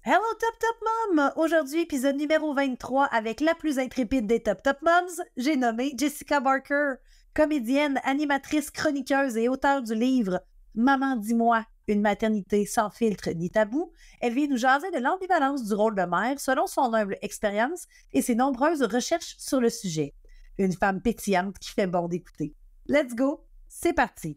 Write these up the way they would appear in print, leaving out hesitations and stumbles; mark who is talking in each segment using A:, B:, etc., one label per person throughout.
A: Hello Top Top Mom! Aujourd'hui, épisode numéro 23 avec la plus intrépide des Top Top Moms, j'ai nommé Jessica Barker, comédienne, animatrice, chroniqueuse et auteure du livre Maman dis-moi, une maternité sans filtre ni tabou. Elle vient nous jaser de l'ambivalence du rôle de mère selon son humble expérience et ses nombreuses recherches sur le sujet. Une femme pétillante qui fait bon d'écouter. Let's go! C'est parti!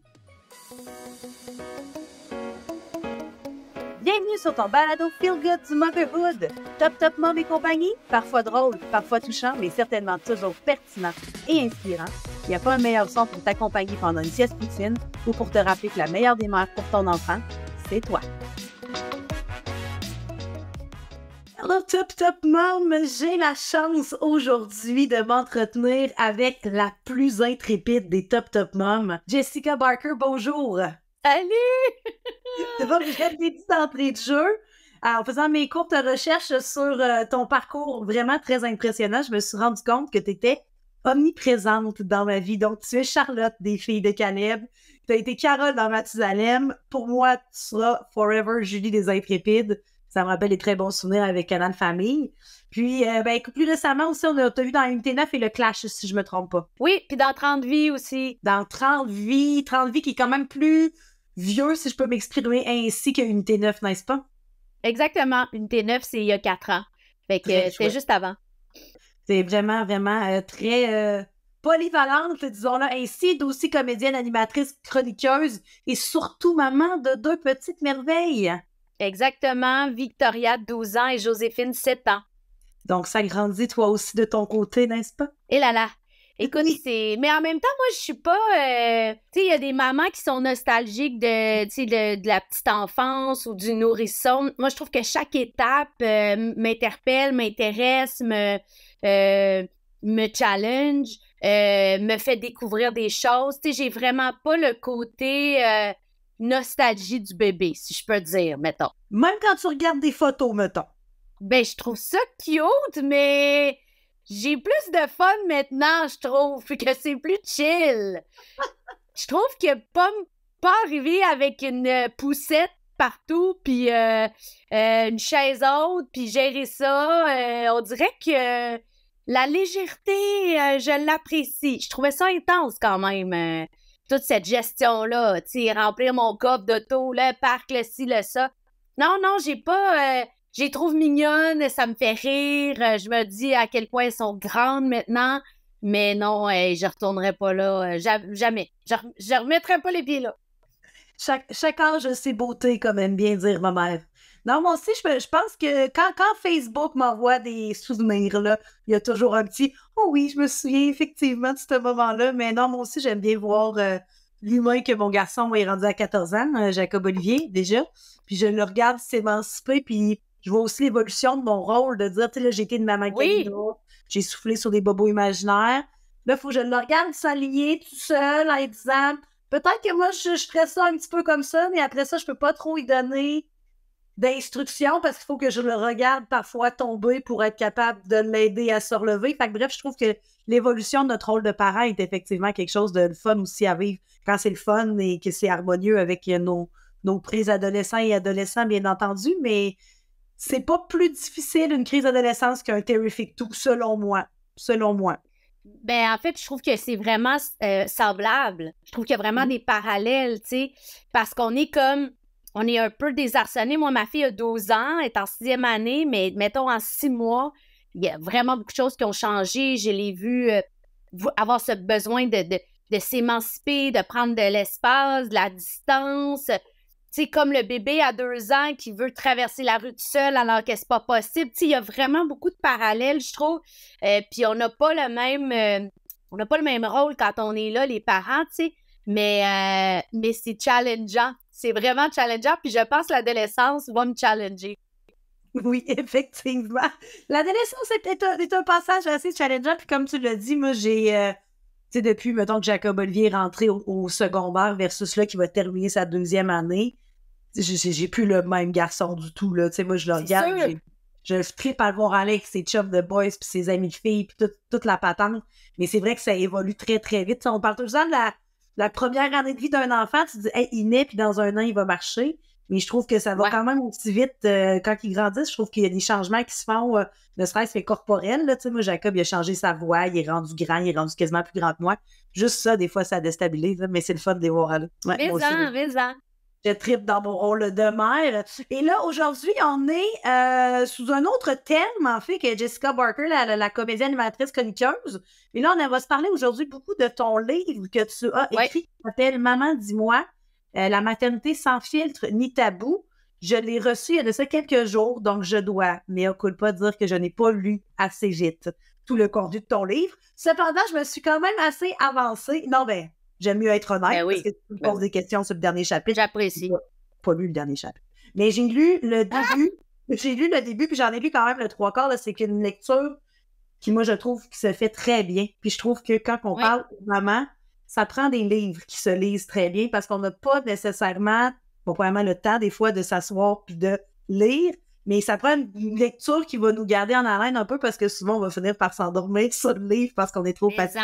A: Bienvenue sur ton balado Feel Good du Motherhood. Top Top Mom et compagnie, parfois drôle, parfois touchant, mais certainement toujours pertinent et inspirant. Il n'y a pas un meilleur son pour t'accompagner pendant une sieste poutine ou pour te rappeler que la meilleure des mères pour ton enfant, c'est toi. Hello Top Top Mom, j'ai la chance aujourd'hui de m'entretenir avec la plus intrépide des Top Top Moms, Jessica Barker. Bonjour!
B: Salut!
A: C'est pas que j'ai des petites entrées de jeu. En faisant mes courtes recherches sur ton parcours vraiment très impressionnant, je me suis rendu compte que tu étais omniprésente dans ma vie. Donc, tu es Charlotte des Filles de Caleb. Tu as été Carole dans Mathusalem. Pour moi, tu seras forever Julie des Intrépides. Ça me rappelle des très bons souvenirs avec Canal Famille. Puis, plus récemment aussi, on t'a vu dans Unité 9 et Le Clash, si je me trompe pas.
B: Oui, puis dans 30 vies aussi.
A: Dans 30 vies qui est quand même plus vieux, si je peux m'exprimer ainsi, que Unité 9, n'est-ce pas?
B: Exactement. Unité 9, c'est il y a 4 ans. Fait que c'était juste avant.
A: C'est vraiment, vraiment très polyvalente, disons-le ainsi, d'aussi comédienne, animatrice, chroniqueuse et surtout maman de 2 petites merveilles.
B: Exactement. Victoria, 12 ans et Joséphine, 7 ans.
A: Donc, ça grandit toi aussi de ton côté, n'est-ce pas?
B: Et là là. Écoute,
A: Oui.
B: Mais en même temps, moi, je suis pas... Tu sais, il y a des mamans qui sont nostalgiques de la petite enfance ou du nourrisson. Moi, je trouve que chaque étape m'interpelle, m'intéresse, me challenge, me fait découvrir des choses. Tu sais, j'ai vraiment pas le côté nostalgie du bébé, si je peux dire, mettons.
A: Même quand tu regardes des photos, mettons.
B: Ben, je trouve ça cute, mais... J'ai plus de fun maintenant, je trouve, que c'est plus chill. Je trouve que pas arriver avec une poussette partout, puis une chaise haute, puis gérer ça, on dirait que la légèreté, je l'apprécie. Je trouvais ça intense quand même, toute cette gestion-là, tu sais, remplir mon coffre d'auto, le parc, le ci, le ça. Non, j'ai pas... Je les trouve mignonnes, ça me fait rire. Je me dis à quel point elles sont grandes maintenant. Mais non, je retournerai pas là. Jamais. Je remettrai pas les pieds là.
A: Chaque âge a ses beautés, comme aime bien dire ma mère. Non, moi aussi, je pense que quand Facebook m'envoie des souvenirs, là, il y a toujours un petit « Oh oui, je me souviens effectivement de ce moment-là. » Mais non, moi aussi, j'aime bien voir l'humain que mon garçon est rendu à 14 ans, Jacob Olivier, déjà. Puis je le regarde s'émanciper, puis je vois aussi l'évolution de mon rôle, de dire, tu sais, là, j'ai été une maman canino, j'ai soufflé sur des bobos imaginaires. Là, il faut que je le regarde s'aligner tout seul en disant, peut-être que moi, je ferais ça un petit peu comme ça, mais après ça, je peux pas trop y donner d'instructions parce qu'il faut que je le regarde parfois tomber pour être capable de l'aider à se relever. Fait que bref, je trouve que l'évolution de notre rôle de parent est effectivement quelque chose de fun aussi à vivre quand c'est le fun et que c'est harmonieux avec nos pré-adolescents et adolescents, bien entendu, mais c'est pas plus difficile une crise d'adolescence qu'un terrific tout, selon moi.
B: Ben, en fait, je trouve que c'est vraiment semblable. Je trouve qu'il y a vraiment des parallèles, tu sais, parce on est un peu désarçonné. Moi, ma fille a 12 ans, elle est en 6e année, mais mettons en 6 mois, il y a vraiment beaucoup de choses qui ont changé. Je l'ai vu avoir ce besoin de s'émanciper, de prendre de l'espace, de la distance. Tu sais, comme le bébé à 2 ans qui veut traverser la rue tout seul alors que c'est pas possible. Tu sais, il y a vraiment beaucoup de parallèles, je trouve. Puis on n'a pas le même rôle quand on est là, les parents, tu sais. Mais c'est challengeant. C'est vraiment challengeant. Puis je pense que l'adolescence va me challenger.
A: Oui, effectivement. L'adolescence est un passage assez challengeant. Puis comme tu l'as dit, moi, j'ai... tu sais, depuis, mettons, que Jacob Olivier est rentré au secondaire versus là, qui va terminer sa 2e année, j'ai plus le même garçon du tout, là. Tu sais, moi, je le regarde, je trippe à le voir aller avec ses chums de boys puis ses amis de filles puis toute la patente. Mais c'est vrai que ça évolue très, très vite. T'sais, on parle toujours de la première année de vie d'un enfant. Tu te dis, hey, il naît puis dans 1 an, il va marcher. Mais je trouve que ça va quand même aussi vite quand ils grandissent. Je trouve qu'il y a des changements qui se font, ne serait-ce que corporels. Là. Tu sais, moi, Jacob, il a changé sa voix, il est rendu grand, il est rendu quasiment plus grand que moi. Juste ça, des fois, ça déstabilise, là, mais c'est le fun de les voir aller. Ouais,
B: Raison.
A: Je tripe dans mon rôle de mère. Et là, aujourd'hui, on est sous un autre thème, en fait, que Jessica Barker, la comédienne animatrice chroniqueuse. Et là, on va se parler aujourd'hui beaucoup de ton livre que tu as écrit, qui s'appelle « Maman, dis-moi, la maternité sans filtre ni tabou ». Je l'ai reçu il y a de ça quelques jours, donc je dois, mea culpa, dire que je n'ai pas lu assez vite tout le contenu de ton livre. Cependant, je me suis quand même assez avancée. Non, ben, j'aime mieux être honnête parce que tu me poses des questions sur le dernier chapitre.
B: J'apprécie.
A: Pas lu le dernier chapitre. Mais j'ai lu le début. J'ai lu le début, puis j'en ai lu quand même le 3/4. C'est une lecture qui, moi, je trouve qui se fait très bien. Puis je trouve que quand on parle aux mamans, ça prend des livres qui se lisent très bien parce qu'on n'a pas nécessairement, probablement le temps des fois de s'asseoir puis de lire, mais ça prend une lecture qui va nous garder en haleine un peu parce que souvent, on va finir par s'endormir sur le livre parce qu'on est trop fatigué.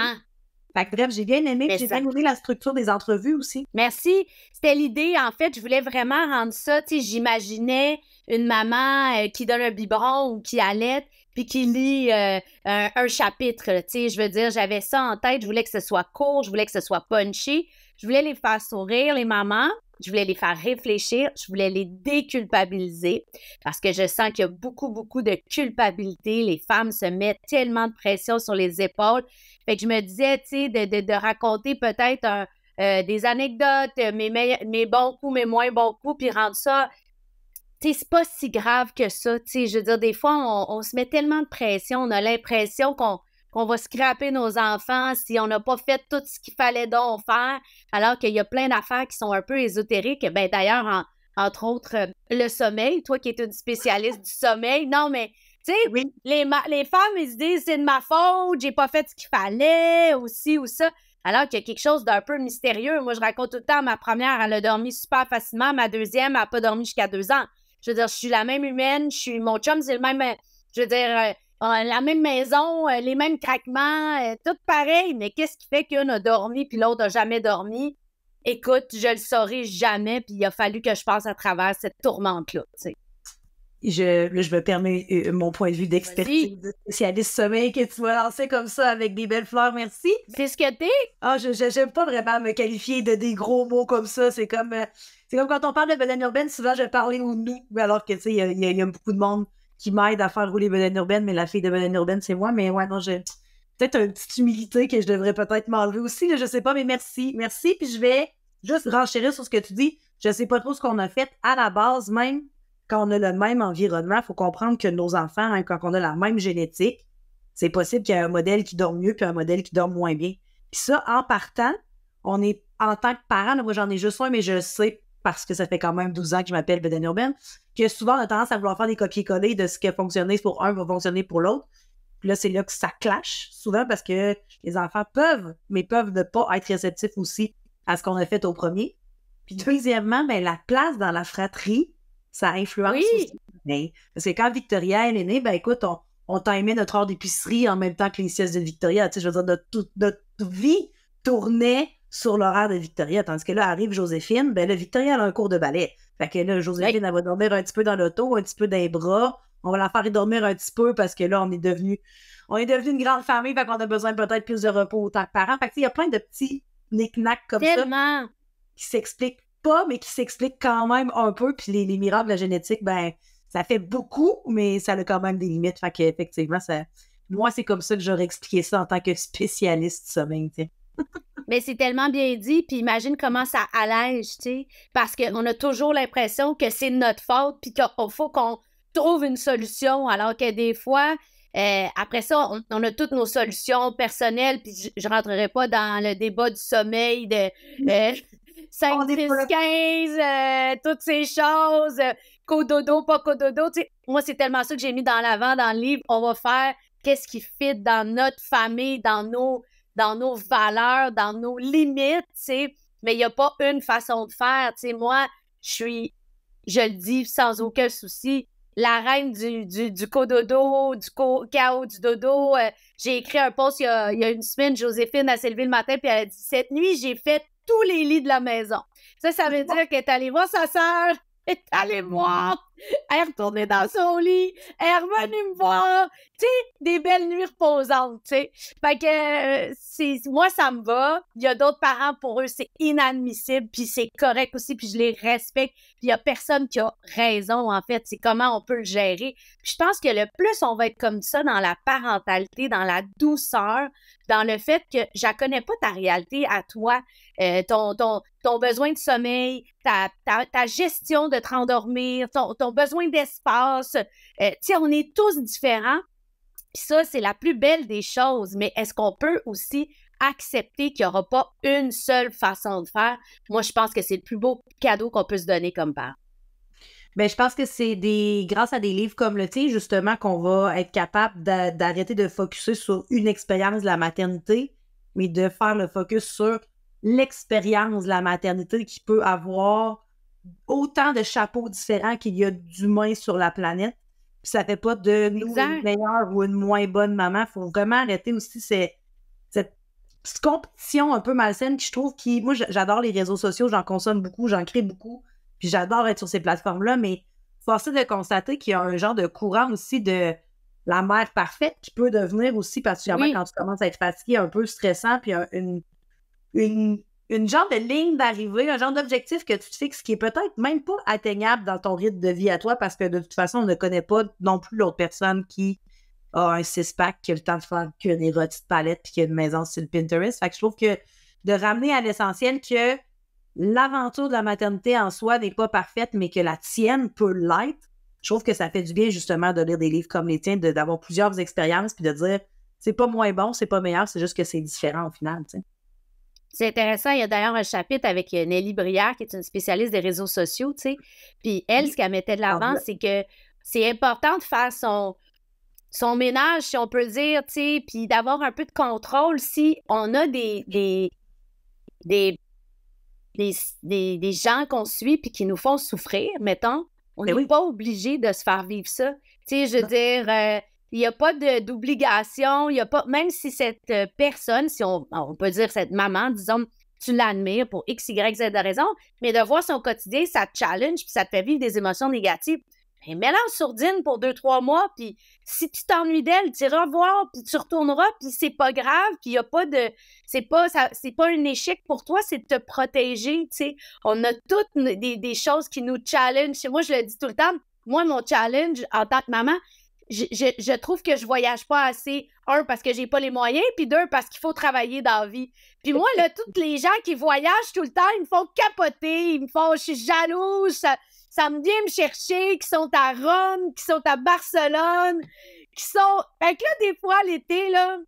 A: Fait que bref, j'ai bien aimé, j'ai bien aimé la structure des entrevues aussi.
B: Merci. C'était l'idée, en fait, je voulais vraiment rendre ça, tu sais, j'imaginais une maman qui donne un biberon ou qui allaite, puis qui lit un chapitre, tu sais, je veux dire, j'avais ça en tête, je voulais que ce soit court, je voulais que ce soit punchy, je voulais les faire sourire, les mamans, je voulais les faire réfléchir, je voulais les déculpabiliser, parce que je sens qu'il y a beaucoup, beaucoup de culpabilité, les femmes se mettent tellement de pression sur les épaules. Fait que je me disais, tu sais, de raconter peut-être des anecdotes, mes bons coups, mes moins bons coups, puis rendre ça, tu sais, c'est pas si grave que ça, tu sais, je veux dire, des fois, on se met tellement de pression, on a l'impression qu'on va scraper nos enfants si on n'a pas fait tout ce qu'il fallait donc faire, alors qu'il y a plein d'affaires qui sont un peu ésotériques. Ben d'ailleurs, entre autres, le sommeil, toi qui es une spécialiste du sommeil, non, mais tu sais, les femmes, ils se disent « c'est de ma faute, j'ai pas fait ce qu'il fallait, ou ci ou ça », alors qu'il y a quelque chose d'un peu mystérieux. Moi, je raconte tout le temps, ma première, elle a dormi super facilement, ma deuxième, elle n'a pas dormi jusqu'à 2 ans. Je veux dire, je suis la même humaine, mon chum, c'est le même, je veux dire, la même maison, les mêmes craquements, tout pareil, mais qu'est-ce qui fait qu'une a dormi puis l'autre n'a jamais dormi? Écoute, je le saurai jamais, puis il a fallu que je passe à travers cette tourmente-là, tu sais.
A: Je me permets mon point de vue d'expertise de spécialiste sommeil que tu m'as lancé comme ça avec des belles fleurs, merci.
B: C'est ce que t'es?
A: Ah, j'aime pas vraiment me qualifier de des gros mots comme ça. C'est comme quand on parle de bedaine urbaine, souvent je vais parler au nous, alors que tu sais, il y a beaucoup de monde qui m'aide à faire rouler bedaine urbaine, mais la fille de bedaine urbaine, c'est moi. Mais ouais, non, j'ai peut-être une petite humilité que je devrais peut-être m'enlever aussi, là, je sais pas, mais merci. Merci, puis je vais juste renchérir sur ce que tu dis. Je sais pas trop ce qu'on a fait à la base, même quand on a le même environnement, il faut comprendre que nos enfants, hein, quand on a la même génétique, c'est possible qu'il y ait un modèle qui dort mieux puis un modèle qui dort moins bien. Puis ça, en partant, on est, en tant que parent, là, moi j'en ai juste un, mais je sais, parce que ça fait quand même 12 ans que je m'appelle bedaine urbaine, que souvent on a tendance à vouloir faire des copier-coller de ce qui a fonctionné pour un va fonctionner pour l'autre. Puis là, c'est là que ça clash, souvent, parce que les enfants peuvent ne pas être réceptifs aussi à ce qu'on a fait au premier. Puis deuxièmement, ben, la place dans la fratrie, ça influence aussi. Ben, parce que quand Victoria elle est née, ben écoute, on timait notre heure d'épicerie en même temps que les siestes de Victoria. Tu sais, je veux dire, notre vie tournait sur l'horaire de Victoria. Tandis que là, arrive Joséphine, ben là, Victoria, elle a un cours de ballet. Fait que là, Joséphine, elle va dormir un petit peu dans l'auto, un petit peu dans les bras. On va la faire dormir un petit peu parce que là, on est devenu une grande famille, fait qu'on a besoin peut-être plus de repos autant que parents. Fait que il y a plein de petits knick-knacks comme ça qui s'expliquent pas, mais qui s'expliquent quand même un peu. Puis les miracles de la génétique, ben, ça fait beaucoup, mais ça a quand même des limites. Fait qu'effectivement, moi, c'est comme ça que j'aurais expliqué ça en tant que spécialiste du sommeil, tu sais.
B: Mais c'est tellement bien dit, puis imagine comment ça allège, tu sais, parce qu'on a toujours l'impression que c'est notre faute, puis qu'il faut qu'on trouve une solution, alors que des fois, après ça, on a toutes nos solutions personnelles, puis je rentrerai pas dans le débat du sommeil de 5, 10, 15, toutes ces choses, cododo, pas cododo, tu sais. Moi, c'est tellement ça que j'ai mis dans l'avant dans le livre. On va faire qu'est-ce qui fit dans notre famille, dans nos valeurs, dans nos limites, tu sais. Mais il n'y a pas une façon de faire, tu sais. Moi, je le dis sans aucun souci, la reine du cododo, du chaos du dodo. J'ai écrit un post il y a une semaine, Joséphine, elle s'est levée le matin puis elle a dit « Cette nuit, j'ai fait tous les lits de la maison. » Ça veut dire qu'elle est allée voir sa sœur Elle est allée me voir, elle est retournée dans son lit, elle est revenue me voir, tu sais, des belles nuits reposantes, tu sais. Fait que moi, ça me va. Il y a d'autres parents, pour eux, c'est inadmissible, puis c'est correct aussi, puis je les respecte. Puis il y a personne qui a raison, en fait. C'est comment on peut le gérer. Puis je pense que le plus on va être comme ça dans la parentalité, dans la douceur, dans le fait que je ne connais pas ta réalité à toi, ton besoin de sommeil, ta gestion de te rendormir, ton besoin d'espace. Tu sais, on est tous différents. Puis ça, c'est la plus belle des choses. Mais est-ce qu'on peut aussi accepter qu'il n'y aura pas une seule façon de faire? Moi, je pense que c'est le plus beau cadeau qu'on peut se donner comme parent.
A: Ben, je pense que c'est grâce à des livres comme le tien, justement, qu'on va être capable d'arrêter de focusser sur une expérience de la maternité, mais de faire le focus sur l'expérience de la maternité qui peut avoir autant de chapeaux différents qu'il y a d'humains sur la planète. Puis ça fait pas de nous une meilleure ou une moins bonne maman. Il faut vraiment arrêter aussi cette petite compétition un peu malsaine qui, je trouve, moi, j'adore les réseaux sociaux, j'en consomme beaucoup, j'en crée beaucoup. Puis j'adore être sur ces plateformes-là, mais force est de constater qu'il y a un genre de courant aussi de la mère parfaite qui peut devenir aussi, particulièrement quand tu commences à être fatigué, un peu stressant, puis une genre de ligne d'arrivée, un genre d'objectif que tu te fixes qui est peut-être même pas atteignable dans ton rythme de vie à toi, parce que de toute façon, on ne connaît pas non plus l'autre personne qui a un six-pack, qui a le temps de faire qu'une rôtis de palette, puis qui a une maison sur le Pinterest. Fait que je trouve que de ramener à l'essentiel que l'aventure de la maternité en soi n'est pas parfaite, mais que la tienne peut l'être. Je trouve que ça fait du bien, justement, de lire des livres comme les tiens, d'avoir plusieurs expériences, puis de dire, c'est pas moins bon, c'est pas meilleur, c'est juste que c'est différent au final, tu sais.
B: C'est intéressant. Il y a d'ailleurs un chapitre avec Nelly Brière, qui est une spécialiste des réseaux sociaux, tu sais. Puis elle, ce qu'elle mettait de l'avant, c'est que c'est important de faire son ménage, si on peut le dire, tu sais, puis d'avoir un peu de contrôle si on a des gens qu'on suit puis qui nous font souffrir, mettons, on n'est pas obligé de se faire vivre ça. Tu sais, je veux dire, il n'y a pas d'obligation, il n'y a pas, même si cette personne, si on peut dire cette maman, disons, tu l'admires pour X, Y, Z de raison, mais de voir son quotidien, ça te challenge puis ça te fait vivre des émotions négatives. Ben, mets-la en sourdine pour 2-3 mois, puis si tu t'ennuies d'elle, tu iras voir, puis tu retourneras, puis c'est pas grave, puis il n'y a pas de... C'est pas un échec pour toi, c'est de te protéger, tu sais. On a toutes des choses qui nous challenge. Moi, je le dis tout le temps, moi, mon challenge en tant que maman, je trouve que je voyage pas assez. Un, parce que j'ai pas les moyens, puis deux, parce qu'il faut travailler dans la vie. Puis moi, là, tous les gens qui voyagent tout le temps, ils me font capoter, je suis jalouse, ça me vient me chercher, qui sont à Rome, qui sont à Barcelone, qui sont... Fait que là, des fois, l'été, là,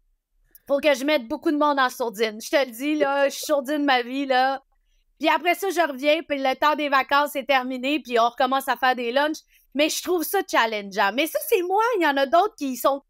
B: faut que je mette beaucoup de monde en sourdine. Je te le dis, là, je suis sourdine ma vie, là. Puis après ça, je reviens, puis le temps des vacances est terminé, puis on recommence à faire des lunchs. Mais je trouve ça challengeant. Mais ça, c'est moi. Il y en a d'autres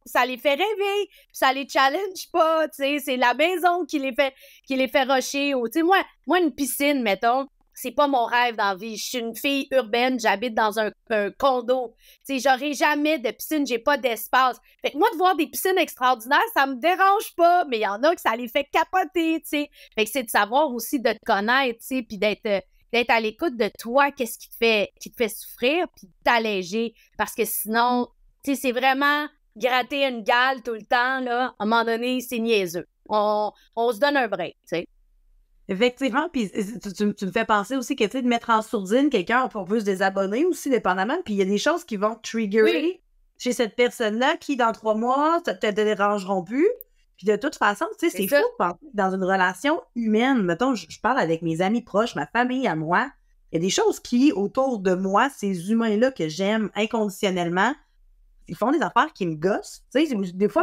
B: ça les fait rêver, puis ça les challenge pas, tu sais. C'est la maison qui les fait rusher. Tu sais, moi, une piscine, mettons, c'est pas mon rêve dans la vie. Je suis une fille urbaine, j'habite dans un condo. Tu sais, j'aurai jamais de piscine, j'ai pas d'espace. Fait que moi, de voir des piscines extraordinaires, ça me dérange pas, mais il y en a que ça les fait capoter, tu sais. Fait que c'est de savoir aussi de te connaître, tu sais, puis d'être à l'écoute de toi, qu'est-ce qui te fait souffrir, puis t'alléger. Parce que sinon, tu sais, c'est vraiment gratter une gale tout le temps, là. À un moment donné, c'est niaiseux. On se donne un break, tu sais.
A: Effectivement, puis tu me fais penser aussi que, tu sais, de mettre en sourdine quelqu'un, on peut se désabonner aussi, dépendamment, puis il y a des choses qui vont triggerer chez cette personne-là qui, dans 3 mois, te dérangeront plus. Puis de toute façon, tu sais, c'est fou de penser dans une relation humaine. Mettons, je parle avec mes amis proches, ma famille à moi, il y a des choses qui, autour de moi, ces humains-là que j'aime inconditionnellement, ils font des affaires qui me gossent. Tu sais, des fois,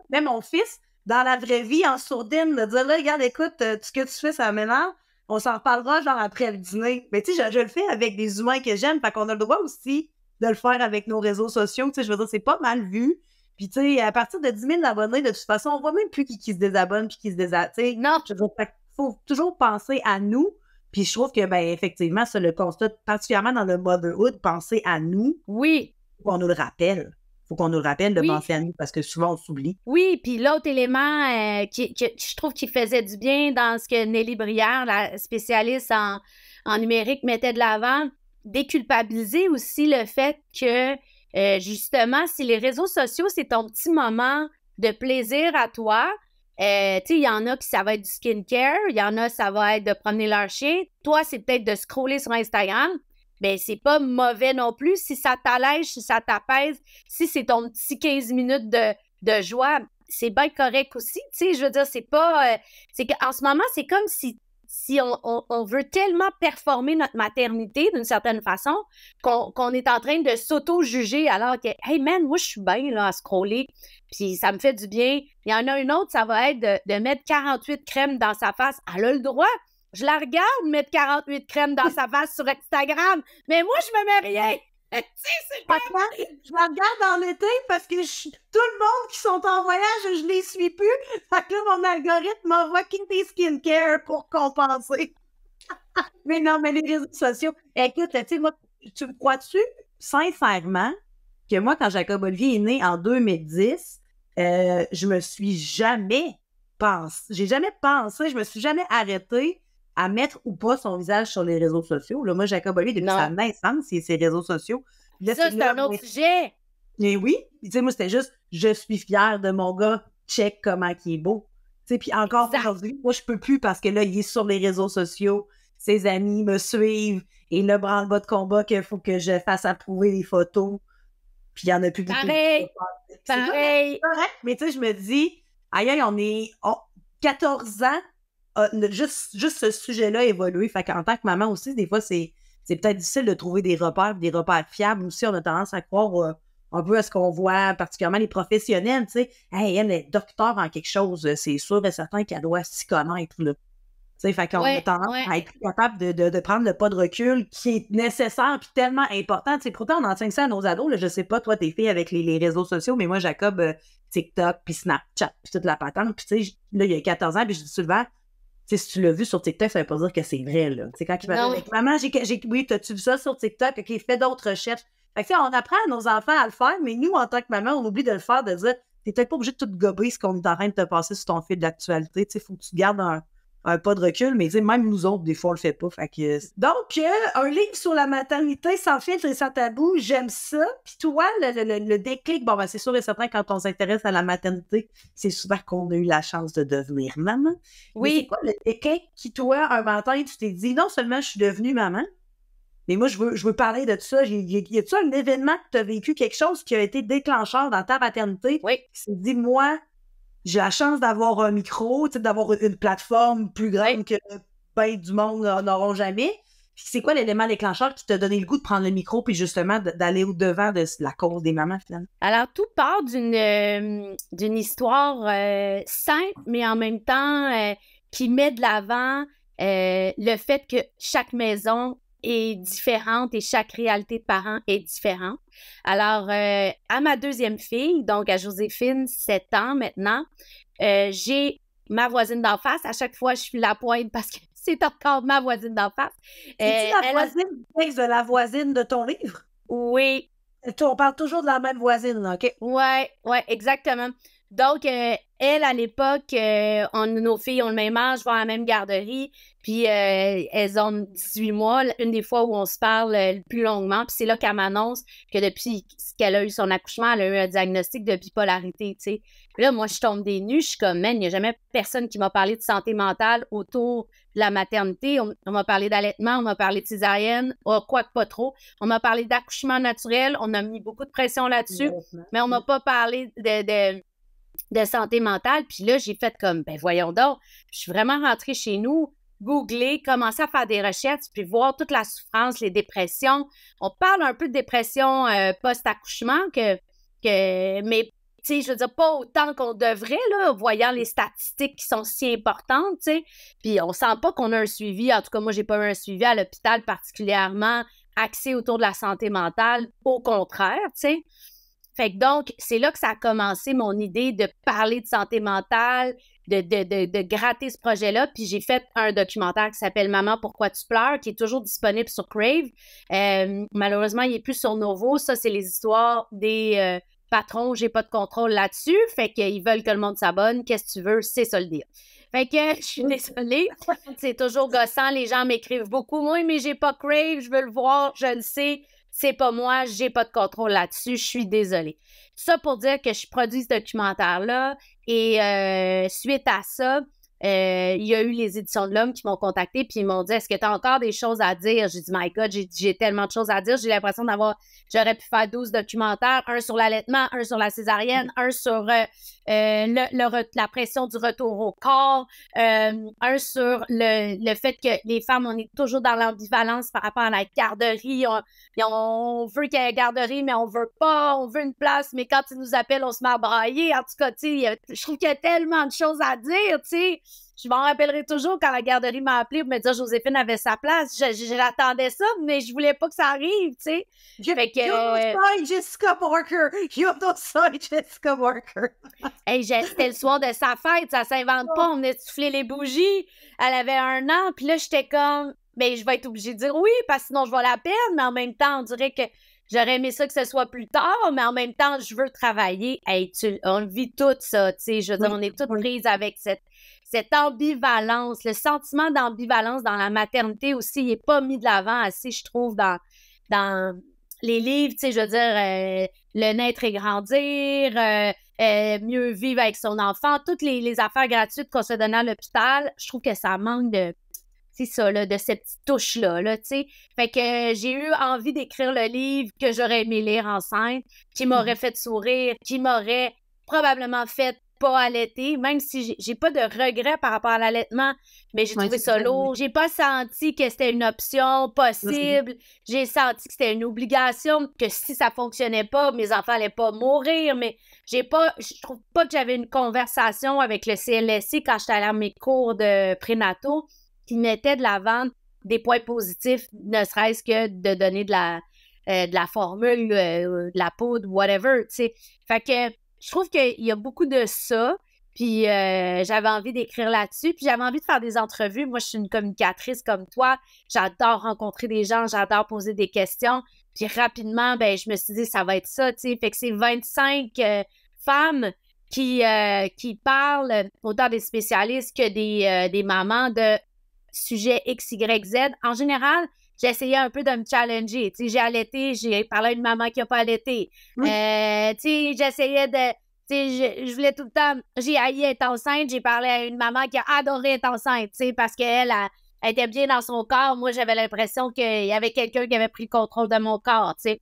A: même mon fils, dans la vraie vie, en sourdine, de dire, là, regarde, écoute, ce que tu fais, ça m'énerve, on s'en reparlera, genre, après le dîner. Mais tu sais, je le fais avec des humains que j'aime, fait qu'on a le droit aussi de le faire avec nos réseaux sociaux, tu sais, je veux dire, c'est pas mal vu. Puis, tu sais, à partir de 10 000 abonnés, de toute façon, on voit même plus qui se désabonne puis qui se désabonne, tu sais.
B: Non.
A: Je veux dire, faut toujours penser à nous. Puis je trouve que, ben effectivement, ça le constate particulièrement dans le motherhood, penser à nous.
B: Oui.
A: Faut qu'on nous le rappelle. Faut qu'on nous le rappelle de penser à nous parce que souvent, on s'oublie.
B: Oui, puis l'autre élément que je trouve qui faisait du bien dans ce que Nelly Brière, la spécialiste en numérique, mettait de l'avant, déculpabiliser aussi le fait que, justement, si les réseaux sociaux, c'est ton petit moment de plaisir à toi, tu sais, il y en a qui ça va être du skincare, il y en a ça va être de promener leur chien. Toi, c'est peut-être de scroller sur Instagram. Ben c'est pas mauvais non plus. Si ça t'allège, si ça t'apaise, si c'est ton petit 15 minutes de joie, c'est bien correct aussi. Tu sais, je veux dire, c'est pas... c'est qu'en ce moment, c'est comme si on veut tellement performer notre maternité d'une certaine façon qu'on est en train de s'auto-juger alors que, hey man, moi je suis bien là à scroller, puis ça me fait du bien. Il y en a une autre, ça va être de mettre 48 crèmes dans sa face. Elle a le droit. Je la regarde mettre 48 crèmes dans sa face sur Instagram, mais moi je me mets rien. Tu sais, c'est pas...
A: Je la regarde en été parce que tout le monde qui sont en voyage, je les suis plus. Fait que là, mon algorithme m'envoie des skincare pour compenser. Mais non, mais les réseaux sociaux. Écoute, tu sais, moi, tu me crois-tu sincèrement que moi, quand Jacob Olivier est né en 2010, je me suis jamais j'ai jamais pensé, je me suis jamais arrêtée à mettre ou pas son visage sur les réseaux sociaux. Là, moi, Jacob Olivier, depuis sa naissance, c'est ses réseaux sociaux.
B: Là, ça, c'est un autre sujet.
A: Mais oui, tu sais, moi, c'était juste, je suis fière de mon gars, check comment il est beau. Tu sais, puis encore aujourd'hui, moi, je peux plus parce que là, il est sur les réseaux sociaux, ses amis me suivent, et le branle-bas de combat qu'il faut que je fasse approuver les photos, puis il y en a plus beaucoup.
B: Pareil.
A: C'est correct, mais tu sais, je me dis, aïe, on est 14 ans, juste ce sujet-là a évolué. Fait qu'en tant que maman aussi, des fois, c'est peut-être difficile de trouver des repères fiables aussi. On a tendance à croire un peu à ce qu'on voit, particulièrement les professionnels, tu sais. Hey, elle est docteur en quelque chose, c'est sûr et certain qu'elle doit s'y connaître, là. Tu sais, fait qu'on a tendance à être capable de prendre le pas de recul qui est nécessaire puis tellement important. Tu sais, pourtant, on enseigne ça à nos ados, là. Je sais pas, toi, tes filles avec les réseaux sociaux, mais moi, Jacob, TikTok, puis Snapchat, puis toute la patente. Puis tu sais, là, il y a 14 ans, puis je dis souvent, tu sais, si tu l'as vu sur TikTok, ça veut pas dire que c'est vrai, là. Tu sais, quand il m'a dit, maman, oui, t'as-tu vu ça sur TikTok? OK, fais d'autres recherches. Fait que, tu sais, on apprend à nos enfants à le faire, mais nous, en tant que maman, on oublie de le faire, de dire, t'es peut-être pas obligé de tout gober ce qu'on est en train de te passer sur ton fil d'actualité. Tu sais, faut que tu gardes un pas de recul, mais même nous autres, des fois, on le fait pas. Fait que... Donc, un livre sur la maternité sans filtre et sans tabou, j'aime ça. Puis toi, le déclic, bon, ben, c'est sûr et certain, quand on s'intéresse à la maternité, c'est souvent qu'on a eu la chance de devenir maman. Oui. Mais c'est quoi le déclic qui, toi, un matin, tu t'es dit, non seulement je suis devenue maman, mais moi, je veux parler de ça. Y a-tu un événement que tu as vécu, quelque chose qui a été déclencheur dans ta maternité?
B: Oui.
A: Qui s'est dit, moi, j'ai la chance d'avoir un micro, d'avoir une plateforme plus grande que ben du monde n'auront jamais. Puis c'est quoi l'élément déclencheur qui t'a donné le goût de prendre le micro puis justement d'aller au-devant de la cause des mamans, finalement?
B: Alors, tout part d'une histoire simple, mais en même temps qui met de l'avant le fait que chaque maison est différente et chaque réalité de parents est différente. Alors, à ma deuxième fille, donc à Joséphine, 7 ans maintenant, j'ai ma voisine d'en face. À chaque fois, je suis la pointe parce que c'est encore ma voisine d'en face.
A: C'est-tu la voisine de la voisine de ton livre?
B: Oui.
A: On parle toujours de la même voisine, là, OK?
B: Oui, exactement. Donc, elle, à l'époque, nos filles ont le même âge, vont à la même garderie, puis elles ont 18 mois, une des fois où on se parle le plus longuement, puis c'est là qu'elle m'annonce que depuis qu'elle a eu son accouchement, elle a eu un diagnostic de bipolarité, tu sais. Puis là, moi, je tombe des nues, je suis comme, man, il n'y a jamais personne qui m'a parlé de santé mentale autour de la maternité. On m'a parlé d'allaitement, on m'a parlé de césarienne, quoique pas trop. On m'a parlé d'accouchement naturel, on a mis beaucoup de pression là-dessus, mais on m'a pas parlé de santé mentale. Puis là, j'ai fait comme, ben voyons donc, je suis vraiment rentrée chez nous, googler, commencer à faire des recherches, puis voir toute la souffrance, les dépressions. On parle un peu de dépression post-accouchement, mais tu sais, je veux dire, pas autant qu'on devrait, là, voyant les statistiques qui sont si importantes, tu sais. Puis on sent pas qu'on a un suivi, en tout cas, moi, j'ai pas eu un suivi à l'hôpital particulièrement axé autour de la santé mentale, au contraire, tu sais. Fait que donc, c'est là que ça a commencé mon idée de parler de santé mentale, de gratter ce projet-là. Puis j'ai fait un documentaire qui s'appelle « Maman, pourquoi tu pleures ?» qui est toujours disponible sur Crave. Malheureusement, il n'est plus sur Novo. Ça, c'est les histoires des patrons. J'ai pas de contrôle là-dessus. Fait qu'ils veulent que le monde s'abonne. Qu'est-ce que tu veux? C'est ça le deal. Fait que je suis désolée. C'est toujours gossant. Les gens m'écrivent beaucoup. Moi, mais j'ai pas crave, je veux le voir, je le sais. C'est pas moi, j'ai pas de contrôle là-dessus. Je suis désolée. Ça pour dire que je produis ce documentaire-là. Et suite à ça, il y a eu les Éditions de l'Homme qui m'ont contacté puis ils m'ont dit « Est-ce que tu as encore des choses à dire? » J'ai dit « My God, j'ai tellement de choses à dire. J'ai l'impression j'aurais pu faire 12 documentaires, un sur l'allaitement, un sur la césarienne, un sur la pression du retour au corps, un sur le fait que les femmes, on est toujours dans l'ambivalence par rapport à la garderie. On veut qu'il y ait une garderie, mais on veut pas. On veut une place, mais quand ils nous appellent, on se met à brailler. En tout cas, tu sais, je trouve qu'il y a tellement de choses à dire, tu sais. Je m'en rappellerai toujours quand la garderie m'a appelé pour me dire Joséphine avait sa place. J'attendais ça, mais je voulais pas que ça arrive, tu sais. Fait que...
A: Jessica Parker! You don't say Jessica Parker!
B: Hey, c'était le soir de sa fête, ça s'invente pas. On venait de souffler les bougies. Elle avait 1 an, puis là, j'étais comme... Ben, je vais être obligée de dire oui, parce que sinon, je vais la perdre, mais en même temps, on dirait que j'aurais aimé ça que ce soit plus tard, mais en même temps, je veux travailler. Hey, on vit tout ça, tu sais. Je veux dire, on est toutes prises avec cette ambivalence. Le sentiment d'ambivalence dans la maternité aussi, il n'est pas mis de l'avant assez, je trouve, dans les livres, tu sais, je veux dire, le naître et grandir, mieux vivre avec son enfant, toutes les affaires gratuites qu'on se donne à l'hôpital, je trouve que ça manque de... C'est ça, là, de cette petite touche-là, là, tu sais. Fait que j'ai eu envie d'écrire le livre que j'aurais aimé lire enceinte, qui m'aurait fait sourire, qui m'aurait probablement fait pas allaiter, même si j'ai pas de regrets par rapport à l'allaitement, mais j'ai trouvé ça lourd. J'ai pas senti que c'était une option possible. J'ai senti que c'était une obligation, que si ça fonctionnait pas, mes enfants allaient pas mourir, mais je trouve pas que j'avais une conversation avec le CLSC quand j'étais allée à mes cours de prénataux qui mettait de l'avant des points positifs, ne serait-ce que de donner de la formule, de la poudre, whatever, tu sais. Fait que je trouve qu'il y a beaucoup de ça, puis j'avais envie d'écrire là-dessus, puis j'avais envie de faire des entrevues. Moi, je suis une communicatrice comme toi, j'adore rencontrer des gens, j'adore poser des questions, puis rapidement, ben je me suis dit, ça va être ça, tu sais. Fait que c'est 25 femmes qui parlent, autant des spécialistes que des mamans de sujets X, Y, Z. En général, j'ai essayé un peu de me challenger. Tu sais, j'ai allaité, j'ai parlé à une maman qui n'a pas allaité. Tu sais, j'essayais de... Tu sais, je voulais tout le temps... J'ai haï être enceinte. J'ai parlé à une maman qui a adoré être enceinte, tu sais, parce qu'elle elle était bien dans son corps. Moi, j'avais l'impression qu'il y avait quelqu'un qui avait pris le contrôle de mon corps, tu sais.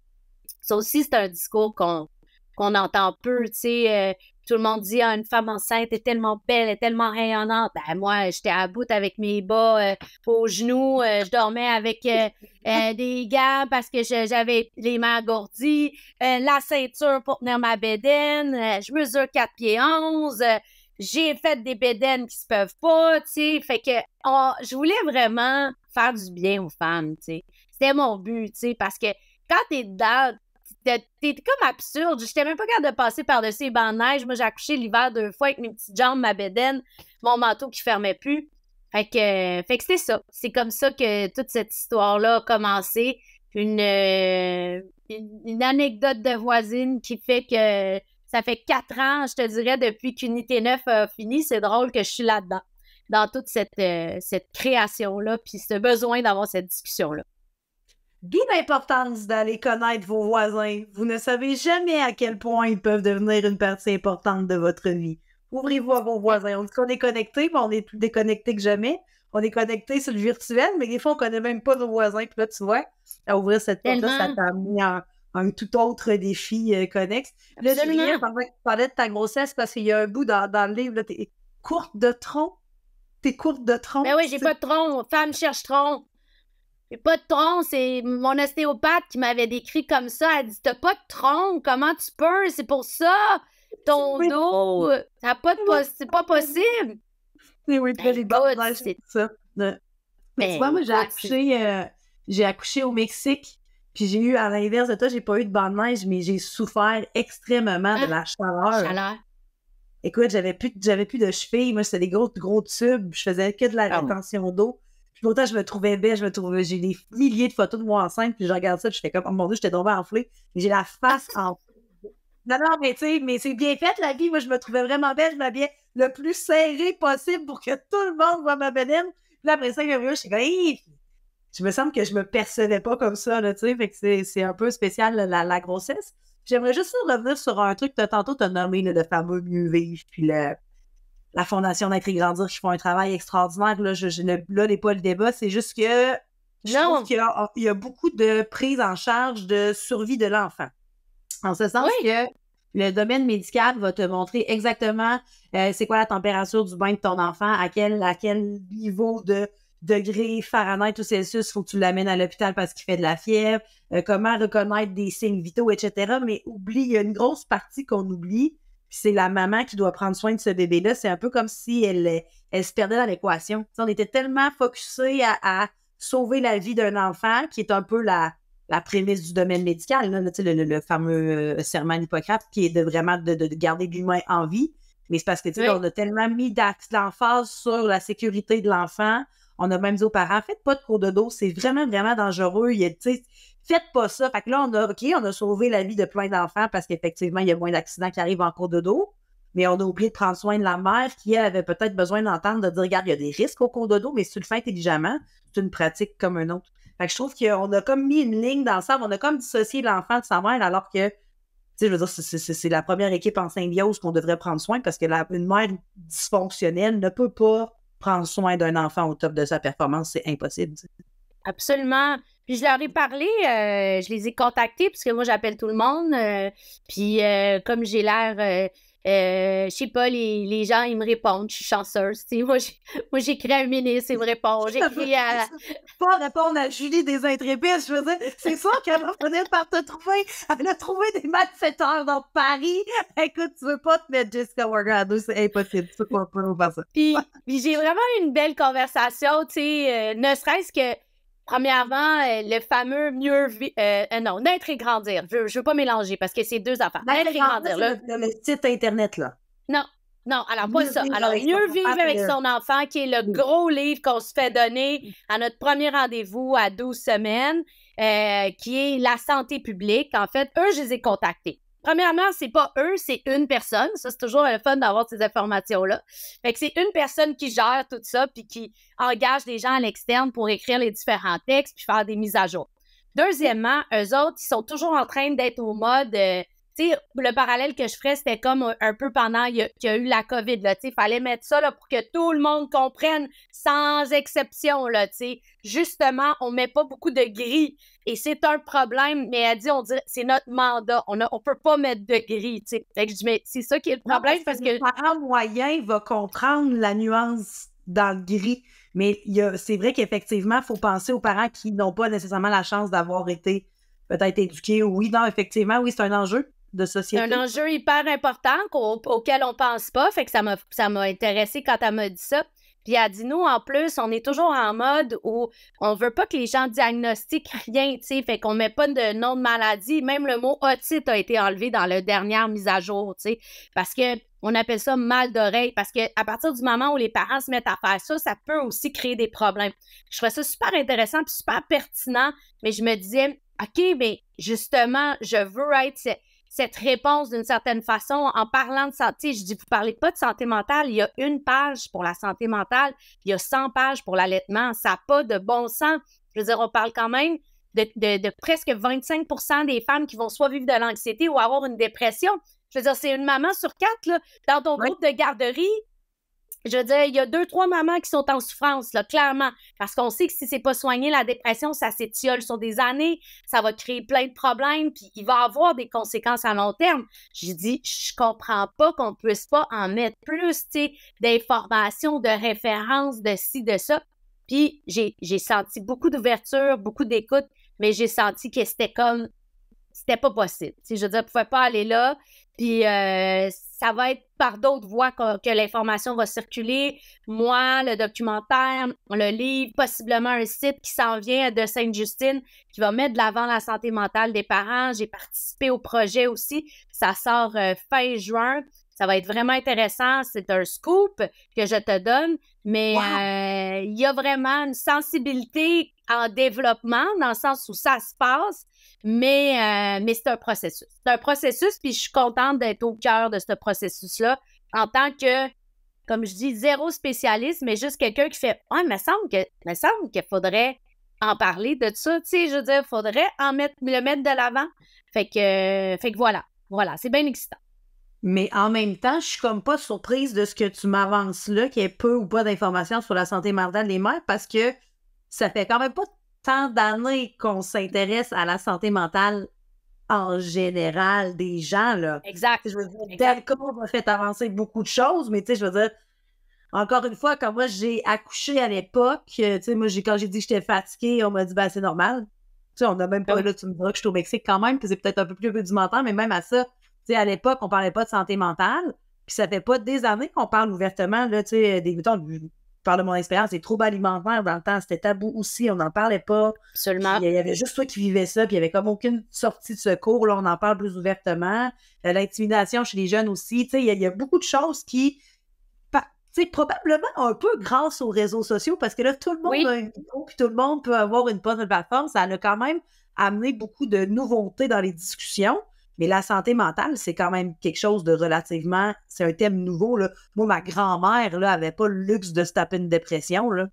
B: Ça aussi, c'est un discours qu'on entend peu, tu sais. Tout le monde dit, une femme enceinte est tellement belle, elle est tellement rayonnante. Ben, moi, j'étais à bout avec mes bas aux genoux. Je dormais avec des gants parce que j'avais les mains engourdies. La ceinture pour tenir ma bédaine. Je mesure 4 pieds 11. J'ai fait des bédaines qui se peuvent pas, tu sais. Fait que je voulais vraiment faire du bien aux femmes, tu sais. C'était mon but, tu sais, parce que quand t'es dedans, t'es comme absurde. J'étais même pas capable de passer par-dessus les bancs de neige. Moi, j'ai accouché l'hiver 2 fois avec mes petites jambes, ma bédaine, mon manteau qui fermait plus. Fait que c'était ça. C'est comme ça que toute cette histoire-là a commencé. Une anecdote de voisine qui fait que ça fait 4 ans, je te dirais, depuis qu'Unité 9 a fini. C'est drôle que je suis là-dedans, dans toute cette création-là, puis ce besoin d'avoir cette discussion-là.
A: D'où l'importance d'aller connaître vos voisins. Vous ne savez jamais à quel point ils peuvent devenir une partie importante de votre vie. Ouvrez-vous à vos voisins. On dit qu'on est connecté, mais on est plus déconnecté que jamais. On est connecté sur le virtuel, mais des fois, on ne connaît même pas nos voisins. Puis là, tu vois, à ouvrir cette porte-là, ça t'a amené un tout autre défi connexe. Là, Julien, pendant que tu parlais de ta grossesse, parce qu'il y a un bout dans le livre, là, t'es courte de tronc. T'es courte de tronc.
B: Ben oui, j'ai pas de tronc. Femme cherche tronc. J'ai pas de tronc, c'est mon ostéopathe qui m'avait décrit comme ça. Elle dit, t'as pas de tronc, comment tu peux? C'est pour ça, ton dos, c'est pas possible.
A: Oui, puis les bandes, c'est ça. Mais tu vois, moi, j'ai accouché au Mexique, puis j'ai eu, à l'inverse de toi, j'ai pas eu de banc de neige, mais j'ai souffert extrêmement de la chaleur. Écoute, j'avais plus de chevilles, moi, c'était des gros tubes, je faisais que de la rétention d'eau. Puis pourtant, je me trouvais belle, j'ai des milliers de photos de moi enceinte, puis je regarde ça, puis je fais comme, oh mon Dieu, j'étais tombée enflée. J'ai la face enflée. Non, mais tu sais, mais c'est bien fait, la vie. Moi, je me trouvais vraiment belle, je m'habillais le plus serré possible pour que tout le monde voit ma bédaine. Puis après 5 minutes, je suis comme, hey! Je me semble que je me percevais pas comme ça, là, tu sais, fait que c'est un peu spécial, la grossesse. J'aimerais juste revenir sur un truc que tantôt t'as nommé, là, le fameux Mieux Vivre, puis la Fondation Naître et Grandir qui font un travail extraordinaire. Là, là n'est pas le débat, c'est juste que je trouve qu'il y a beaucoup de prise en charge de survie de l'enfant. En ce sens que le domaine médical va te montrer exactement c'est quoi la température du bain de ton enfant, à quel niveau de degrés Fahrenheit ou Celsius, il faut que tu l'amènes à l'hôpital parce qu'il fait de la fièvre, comment reconnaître des signes vitaux, etc. Mais il y a une grosse partie qu'on oublie, puis c'est la maman qui doit prendre soin de ce bébé-là. C'est un peu comme si elle se perdait dans l'équation. T'sais, on était tellement focusés à sauver la vie d'un enfant, qui est un peu la prémisse du domaine médical, là, le fameux serment d'Hippocrate, qui est de garder l'humain en vie. Mais c'est parce que on a tellement mis l'emphase sur la sécurité de l'enfant. On a même dit aux parents, faites pas de cours de dos, c'est vraiment, vraiment dangereux. Faites pas ça. Fait que là, on a sauvé la vie de plein d'enfants parce qu'effectivement, il y a moins d'accidents qui arrivent en cours de dos. Mais on a oublié de prendre soin de la mère qui, elle, avait peut-être besoin d'entendre, de dire, regarde, il y a des risques au cours de dos, mais si tu le fais intelligemment, c'est une pratique comme un autre. Fait que je trouve qu'on a comme mis une ligne dans le sable, on a comme dissocié l'enfant de sa mère, alors que, tu sais, je veux dire, c'est la première équipe en symbiose qu'on devrait prendre soin parce que une mère dysfonctionnelle ne peut pas prendre soin d'un enfant au top de sa performance, c'est impossible. T'sais.
B: Absolument. Puis je leur ai parlé, je les ai contactés parce que moi j'appelle tout le monde. Puis comme j'ai l'air, je sais pas, les gens ils me répondent, je suis chanceuse. Moi j'écris à un ministre, il me répond. J'écris à.
A: Pas répondre à Julie des Intrépides, je veux dire, c'est sûr qu'elle va finir par te trouver. Elle a trouvé des malfaiteurs dans Paris. Écoute, tu veux pas te mettre Jessica Warner à dos, c'est impossible. Tu peux pas nous faire ça.
B: Puis j'ai vraiment eu une belle conversation, tu sais, ne serait-ce que. Premièrement, le fameux Naître et Grandir. Je veux pas mélanger parce que c'est deux affaires. Naître et Grandir, là.
A: Le site Internet, là.
B: Non, alors pas ça. Alors, Mieux vivre avec son enfant, qui est le gros livre qu'on se fait donner à notre premier rendez-vous à 12 semaines, qui est la santé publique. En fait, eux, je les ai contactés. Premièrement, c'est pas eux, c'est une personne. Ça, c'est toujours le fun d'avoir ces informations-là. Fait que c'est une personne qui gère tout ça puis qui engage des gens à l'externe pour écrire les différents textes puis faire des mises à jour. Deuxièmement, eux autres, ils sont toujours en train d'être au mode... tu sais, le parallèle que je ferais, c'était comme un peu pendant qu'il y a eu la COVID, là, tu sais, il fallait mettre ça, là, pour que tout le monde comprenne, sans exception, là, tu sais. Justement, on met pas beaucoup de gris, et c'est un problème, mais elle dit, on dirait, c'est notre mandat, on peut pas mettre de gris, tu sais. Fait que je dis, mais c'est ça qui est le problème,
A: non, parce que le parent moyen va comprendre la nuance dans le gris, mais c'est vrai qu'effectivement, il faut penser aux parents qui n'ont pas nécessairement la chance d'avoir été peut-être éduqués. Oui, non, effectivement, oui, c'est un enjeu de société.
B: C'est un enjeu hyper important auquel on pense pas. Fait que ça m'a intéressée quand elle m'a dit ça. Puis elle dit, nous, en plus, on est toujours en mode où on veut pas que les gens diagnostiquent rien, tu sais. Fait qu'on met pas de nom de maladie. Même le mot otite a été enlevé dans la dernière mise à jour, tu sais. Parce que on appelle ça mal d'oreille. Parce que à partir du moment où les parents se mettent à faire ça, ça peut aussi créer des problèmes. Je trouvais ça super intéressant puis super pertinent. Mais je me disais, OK, mais justement, je veux être cette réponse d'une certaine façon en parlant de santé. Je dis, vous parlez pas de santé mentale, il y a une page pour la santé mentale, il y a 100 pages pour l'allaitement, ça n'a pas de bon sens. Je veux dire, on parle quand même de presque 25% des femmes qui vont soit vivre de l'anxiété ou avoir une dépression. Je veux dire, c'est une maman sur 4, là, dans ton groupe de garderie. Je veux dire, il y a 2-3 mamans qui sont en souffrance, là, clairement. Parce qu'on sait que si c'est pas soigné, la dépression, ça s'étiole sur des années, ça va créer plein de problèmes, puis il va avoir des conséquences à long terme. J'ai dit, je comprends pas qu'on puisse pas en mettre plus, tu sais, d'informations, de références, de ci, de ça. Puis j'ai senti beaucoup d'ouverture, beaucoup d'écoute, mais j'ai senti que c'était pas possible. Tu sais, je veux dire, on pouvait pas aller là. Puis ça va être par d'autres voies que l'information va circuler. Moi, le documentaire, le livre, possiblement un site qui s'en vient de Sainte-Justine qui va mettre de l'avant la santé mentale des parents. J'ai participé au projet aussi. Ça sort fin juin. Ça va être vraiment intéressant. C'est un scoop que je te donne. Mais il y a vraiment une sensibilité en développement dans le sens où ça se passe. Mais c'est un processus. C'est un processus, puis je suis contente d'être au cœur de ce processus-là en tant que comme je dis, zéro spécialiste, mais juste quelqu'un qui fait « Ouais, me semble qu'il faudrait en parler de ça, tu sais, je veux dire, il faudrait le mettre de l'avant. » Fait que voilà, c'est bien excitant.
A: Mais en même temps, je suis comme pas surprise de ce que tu m'avances là, qu'il y ait peu ou pas d'informations sur la santé mentale des mères, parce que ça fait quand même pas tant d'années qu'on s'intéresse à la santé mentale en général des gens, là.
B: Exact.
A: Je veux dire, Delco a fait avancer beaucoup de choses, mais tu sais, je veux dire, encore une fois, quand moi j'ai accouché à l'époque, tu sais, moi, quand j'ai dit que j'étais fatiguée, on m'a dit, ben, c'est normal. Tu sais, on n'a même pas, là, tu me diras que je suis au Mexique quand même, puis c'est peut-être un peu plus rudimentaire, mais même à ça, tu sais, à l'époque, on parlait pas de santé mentale, puis ça fait pas des années qu'on parle ouvertement, là, tu sais, je parle de mon expérience, des troubles alimentaires dans le temps, c'était tabou aussi, on n'en parlait pas.
B: Absolument.
A: Il y avait juste toi qui vivais ça, puis il y avait comme aucune sortie de secours, là, on en parle plus ouvertement. L'intimidation chez les jeunes aussi, tu sais, il y a beaucoup de choses qui, tu sais, probablement un peu grâce aux réseaux sociaux, parce que là, tout le monde a un micro, puis tout le monde peut avoir une bonne plateforme, ça a quand même amené beaucoup de nouveautés dans les discussions. Mais la santé mentale, c'est quand même quelque chose de relativement... C'est un thème nouveau, là. Moi, ma grand-mère, là, avait pas le luxe de se taper une dépression, là.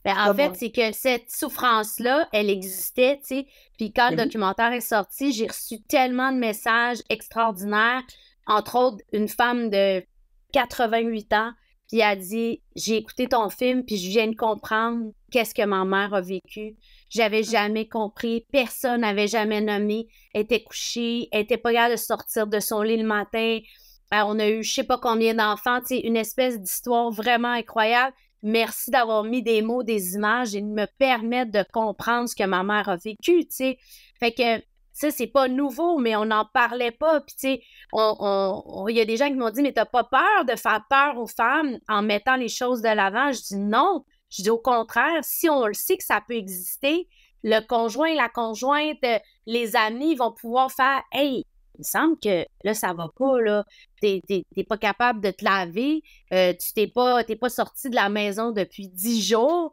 B: Ben, en fait, c'est que cette souffrance-là, elle existait, tu sais. Puis quand le documentaire est sorti, j'ai reçu tellement de messages extraordinaires. Entre autres, une femme de 88 ans, puis elle a dit « J'ai écouté ton film, puis je viens de comprendre qu'est-ce que ma mère a vécu. J'avais jamais compris, personne n'avait jamais nommé. Elle était couchée, elle était pas capable de sortir de son lit le matin. On a eu je sais pas combien d'enfants, tu sais, une espèce d'histoire vraiment incroyable. Merci d'avoir mis des mots, des images et de me permettre de comprendre ce que ma mère a vécu, tu sais. » Fait que ça, c'est pas nouveau, mais on n'en parlait pas. Puis, tu sais, il y a des gens qui m'ont dit « Mais t'as pas peur de faire peur aux femmes en mettant les choses de l'avant? » Je dis « Non. » Je dis au contraire, si on le sait que ça peut exister, le conjoint, la conjointe, les amis vont pouvoir faire « Hey, il me semble que là, ça va pas, là. T'es pas capable de te laver. T'es pas sorti de la maison depuis 10 jours.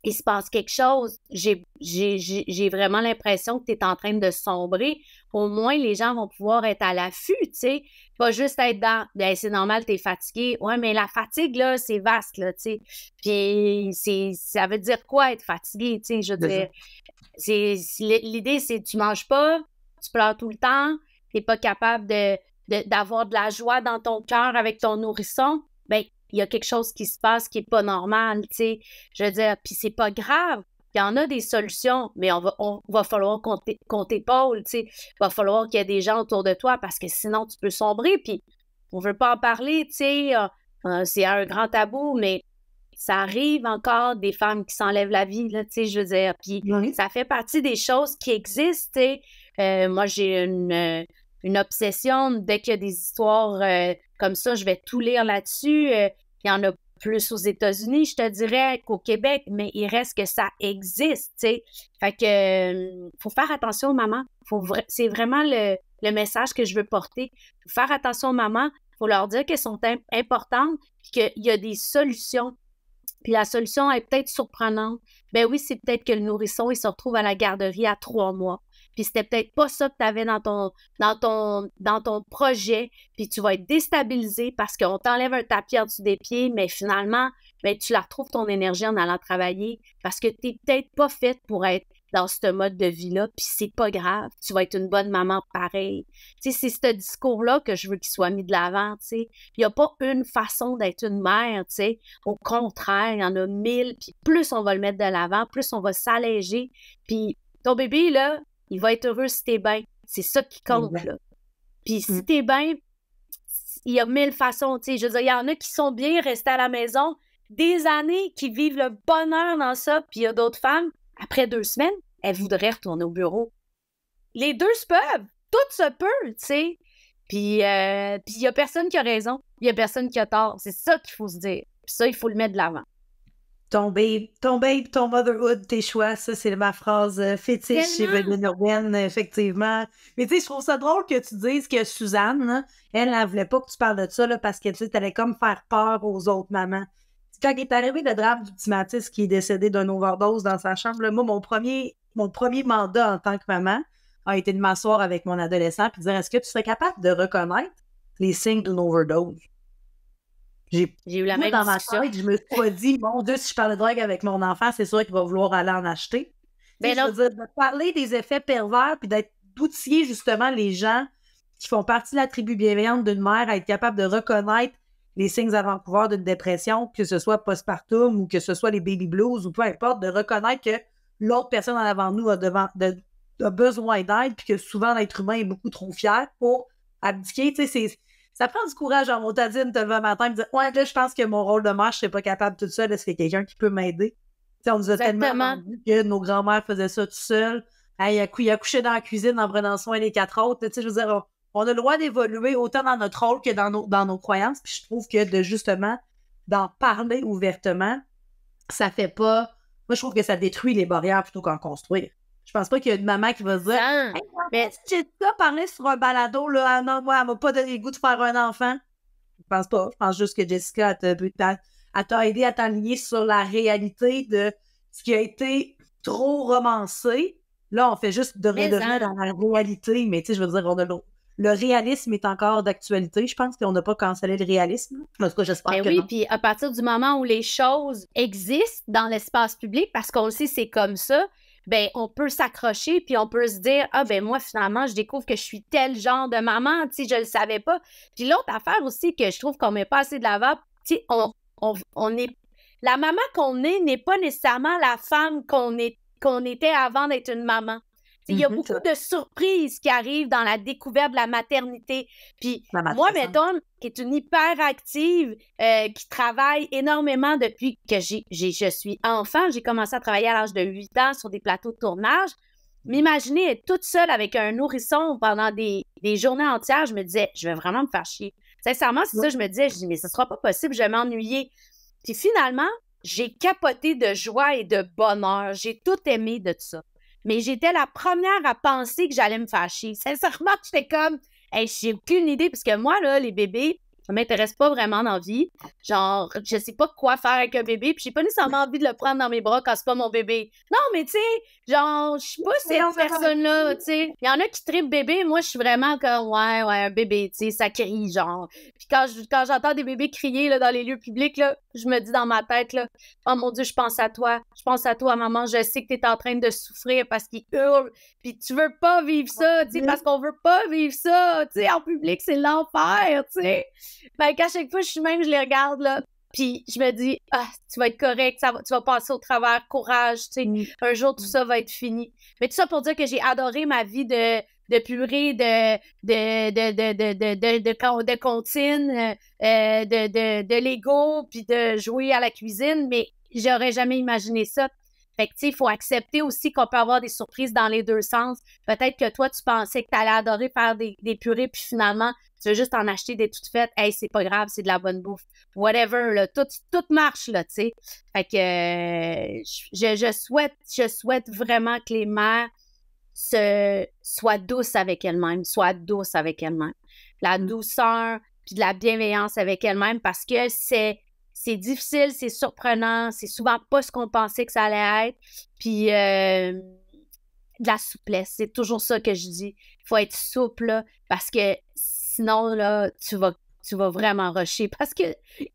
B: Il se passe quelque chose. J'ai vraiment l'impression que tu es en train de sombrer. » Au moins, les gens vont pouvoir être à l'affût, tu sais. Pas juste être dans « Ben, c'est normal, t'es fatigué. » Ouais, mais la fatigue, là, c'est vaste, là, tu sais. Puis, ça veut dire quoi, être fatigué, tu sais? Je veux dire, l'idée, c'est tu manges pas, tu pleures tout le temps, t'es pas capable d'avoir de la joie dans ton cœur avec ton nourrisson. Ben, il y a quelque chose qui se passe qui est pas normal, tu sais. Je veux dire, puis c'est pas grave. Il y en a des solutions, mais on va falloir qu'on t'épaule, tu sais. Il va falloir qu'il y ait des gens autour de toi parce que sinon, tu peux sombrer, puis on veut pas en parler, tu sais. C'est un grand tabou, mais ça arrive encore des femmes qui s'enlèvent la vie, là, tu sais, je veux dire. Puis ça fait partie des choses qui existent, tu sais. Moi, j'ai une obsession. Dès qu'il y a des histoires comme ça, je vais tout lire là-dessus. Il y en a plus aux États-Unis, je te dirais, qu'au Québec, mais il reste que ça existe, tu sais. Fait que faut faire attention aux mamans. C'est vraiment le message que je veux porter. Faut faire attention aux mamans. Faut leur dire qu'elles sont importantes puis qu'il y a des solutions. Puis la solution est peut-être surprenante. Ben oui, c'est peut-être que le nourrisson, il se retrouve à la garderie à 3 mois. Puis c'était peut-être pas ça que tu avais dans ton projet, puis tu vas être déstabilisé parce qu'on t'enlève un tapis en dessous des pieds, mais finalement, ben, tu la retrouves ton énergie en allant travailler parce que tu n'es peut-être pas faite pour être dans ce mode de vie-là, puis c'est pas grave, tu vas être une bonne maman pareil. Tu sais, c'est ce discours-là que je veux qu'il soit mis de l'avant, tu sais. Il n'y a pas une façon d'être une mère, tu sais. Au contraire, il y en a 1000, puis plus on va le mettre de l'avant, plus on va s'alléger, puis ton bébé, là, il va être heureux si t'es bien. C'est ça qui compte, là. Puis si t'es bien, il y a 1000 façons, tu sais. Je veux dire, il y en a qui sont bien restés à la maison des années, qui vivent le bonheur dans ça, puis il y a d'autres femmes, après 2 semaines, elles voudraient retourner au bureau. Les deux se peuvent. Tout se peut, tu sais. Puis il y a personne qui a raison. Il y a personne qui a tort. C'est ça qu'il faut se dire. Puis ça, il faut le mettre de l'avant.
A: Ton babe, ton motherhood, tes choix, ça, c'est ma phrase fétiche chez Valérie Urbaine, effectivement. Mais tu sais, je trouve ça drôle que tu dises que Suzanne, là, elle voulait pas que tu parles de ça, là, parce que tu sais, t'allais comme faire peur aux autres mamans. Quand il est arrivé le drame du petit Mathis qui est décédé d'une overdose dans sa chambre, là, moi, mon premier mandat en tant que maman a été de m'asseoir avec mon adolescent et de dire, est-ce que tu serais capable de reconnaître les signes d'une overdose?
B: J'ai eu la
A: Moi,
B: même
A: dans ma
B: discussion.
A: tête, je me suis pas dit, mon Dieu, si je parle de drogue avec mon enfant, c'est sûr qu'il va vouloir aller en acheter.
B: Ben
A: Je
B: non,
A: veux dire, de parler des effets pervers, puis d'outiller justement les gens qui font partie de la tribu bienveillante d'une mère à être capable de reconnaître les signes avant-coureurs d'une dépression, que ce soit postpartum ou que ce soit les baby blues ou peu importe, de reconnaître que l'autre personne en avant de nous a besoin d'aide, puis que souvent l'être humain est beaucoup trop fier pour abdiquer. Tu sais, ça prend du courage en motadine de te lever un matin et de dire ouais, là, je pense que mon rôle de mère, je serais pas capable toute seule, est-ce qu'il y a quelqu'un qui peut m'aider? Tu sais, on nous a tellement
B: exactement.
A: vendu que nos grands-mères faisaient ça tout seuls. Hey, il a couché dans la cuisine en prenant soin des 4 autres. Tu sais, je veux dire, on a le droit d'évoluer autant dans notre rôle que dans nos croyances. Puis je trouve que justement, d'en parler ouvertement, ça fait pas. Moi, je trouve que ça détruit les barrières plutôt qu'en construire. Je pense pas qu'il y a une maman qui va se dire
B: Ça,
A: hey,
B: mais
A: Jessica parlait sur un balado, là, ah non, moi, elle m'a pas donné le goût de faire un enfant. Je pense pas. Je pense juste que Jessica, elle t'a aidé à t'aligner sur la réalité de ce qui a été trop romancé. Là, on fait juste de
B: mais
A: redevenir dans la réalité, mais tu sais, je veux dire, le réalisme est encore d'actualité. Je pense qu'on n'a pas cancellé le réalisme. En tout cas, j'espère
B: ben
A: que
B: oui,
A: non.
B: puis à partir du moment où les choses existent dans l'espace public, parce qu'on le sait, c'est comme ça, ben on peut s'accrocher, puis on peut se dire, ah ben moi, finalement, je découvre que je suis tel genre de maman, tu sais, je le savais pas. Puis l'autre affaire aussi que je trouve qu'on met pas assez de l'avant, tu sais, on est... La maman qu'on est n'est pas nécessairement la femme qu'on était avant d'être une maman. Il y a beaucoup de surprises qui arrivent dans la découverte de la maternité. Puis moi, mettons, qui est une hyperactive, qui travaille énormément depuis que je suis enfant. J'ai commencé à travailler à l'âge de 8 ans sur des plateaux de tournage. M'imaginer être toute seule avec un nourrisson pendant des journées entières, je me disais, je vais vraiment me faire chier. Sincèrement, c'est ça, je me disais, mais ce sera pas possible, je vais m'ennuyer. Puis finalement, j'ai capoté de joie et de bonheur. J'ai tout aimé de ça. Mais j'étais la première à penser que j'allais me fâcher. Sincèrement, j'étais comme, hey, j'ai aucune idée, parce que moi, là, les bébés, ça m'intéresse pas vraiment dans la vie. Genre, je sais pas quoi faire avec un bébé, puis j'ai pas nécessairement envie de le prendre dans mes bras quand c'est pas mon bébé. Non, mais tu sais, genre, je suis pas cette personne-là, tu sais. Il y en a qui trippent bébé, moi, je suis vraiment comme, ouais, un bébé, tu sais, ça crie, genre. Puis quand j'entends des bébés crier, là, dans les lieux publics, là, je me dis dans ma tête, là, oh mon Dieu, je pense à toi, maman, je sais que t'es en train de souffrir parce qu'il hurle, puis tu veux pas vivre ça, tu sais, parce qu'on veut pas vivre ça, tu sais, en public, c'est l'enfer, tu sais. Fait qu'à chaque fois, je les regarde, là, puis je me dis, ah, tu vas être correct, tu vas passer au travers, courage, tu sais, un jour, tout ça va être fini. Mais tout ça pour dire que j'ai adoré ma vie de purée, de comptine, de Lego, puis de jouer à la cuisine, mais j'aurais jamais imaginé ça. Fait que, tu sais, il faut accepter aussi qu'on peut avoir des surprises dans les deux sens. Peut-être que toi, tu pensais que tu allais adorer faire des purées, puis finalement, tu veux juste en acheter des toutes faites. Hey, c'est pas grave, c'est de la bonne bouffe. Whatever, là. Tout marche, là, tu sais. Fait que je souhaite vraiment que les mères soient douces avec elles-mêmes, La douceur, puis de la bienveillance avec elles-mêmes, parce que c'est difficile, c'est surprenant, c'est souvent pas ce qu'on pensait que ça allait être. Puis de la souplesse, c'est toujours ça que je dis. Il faut être souple, là, parce que sinon, là, tu vas vraiment rusher. Parce que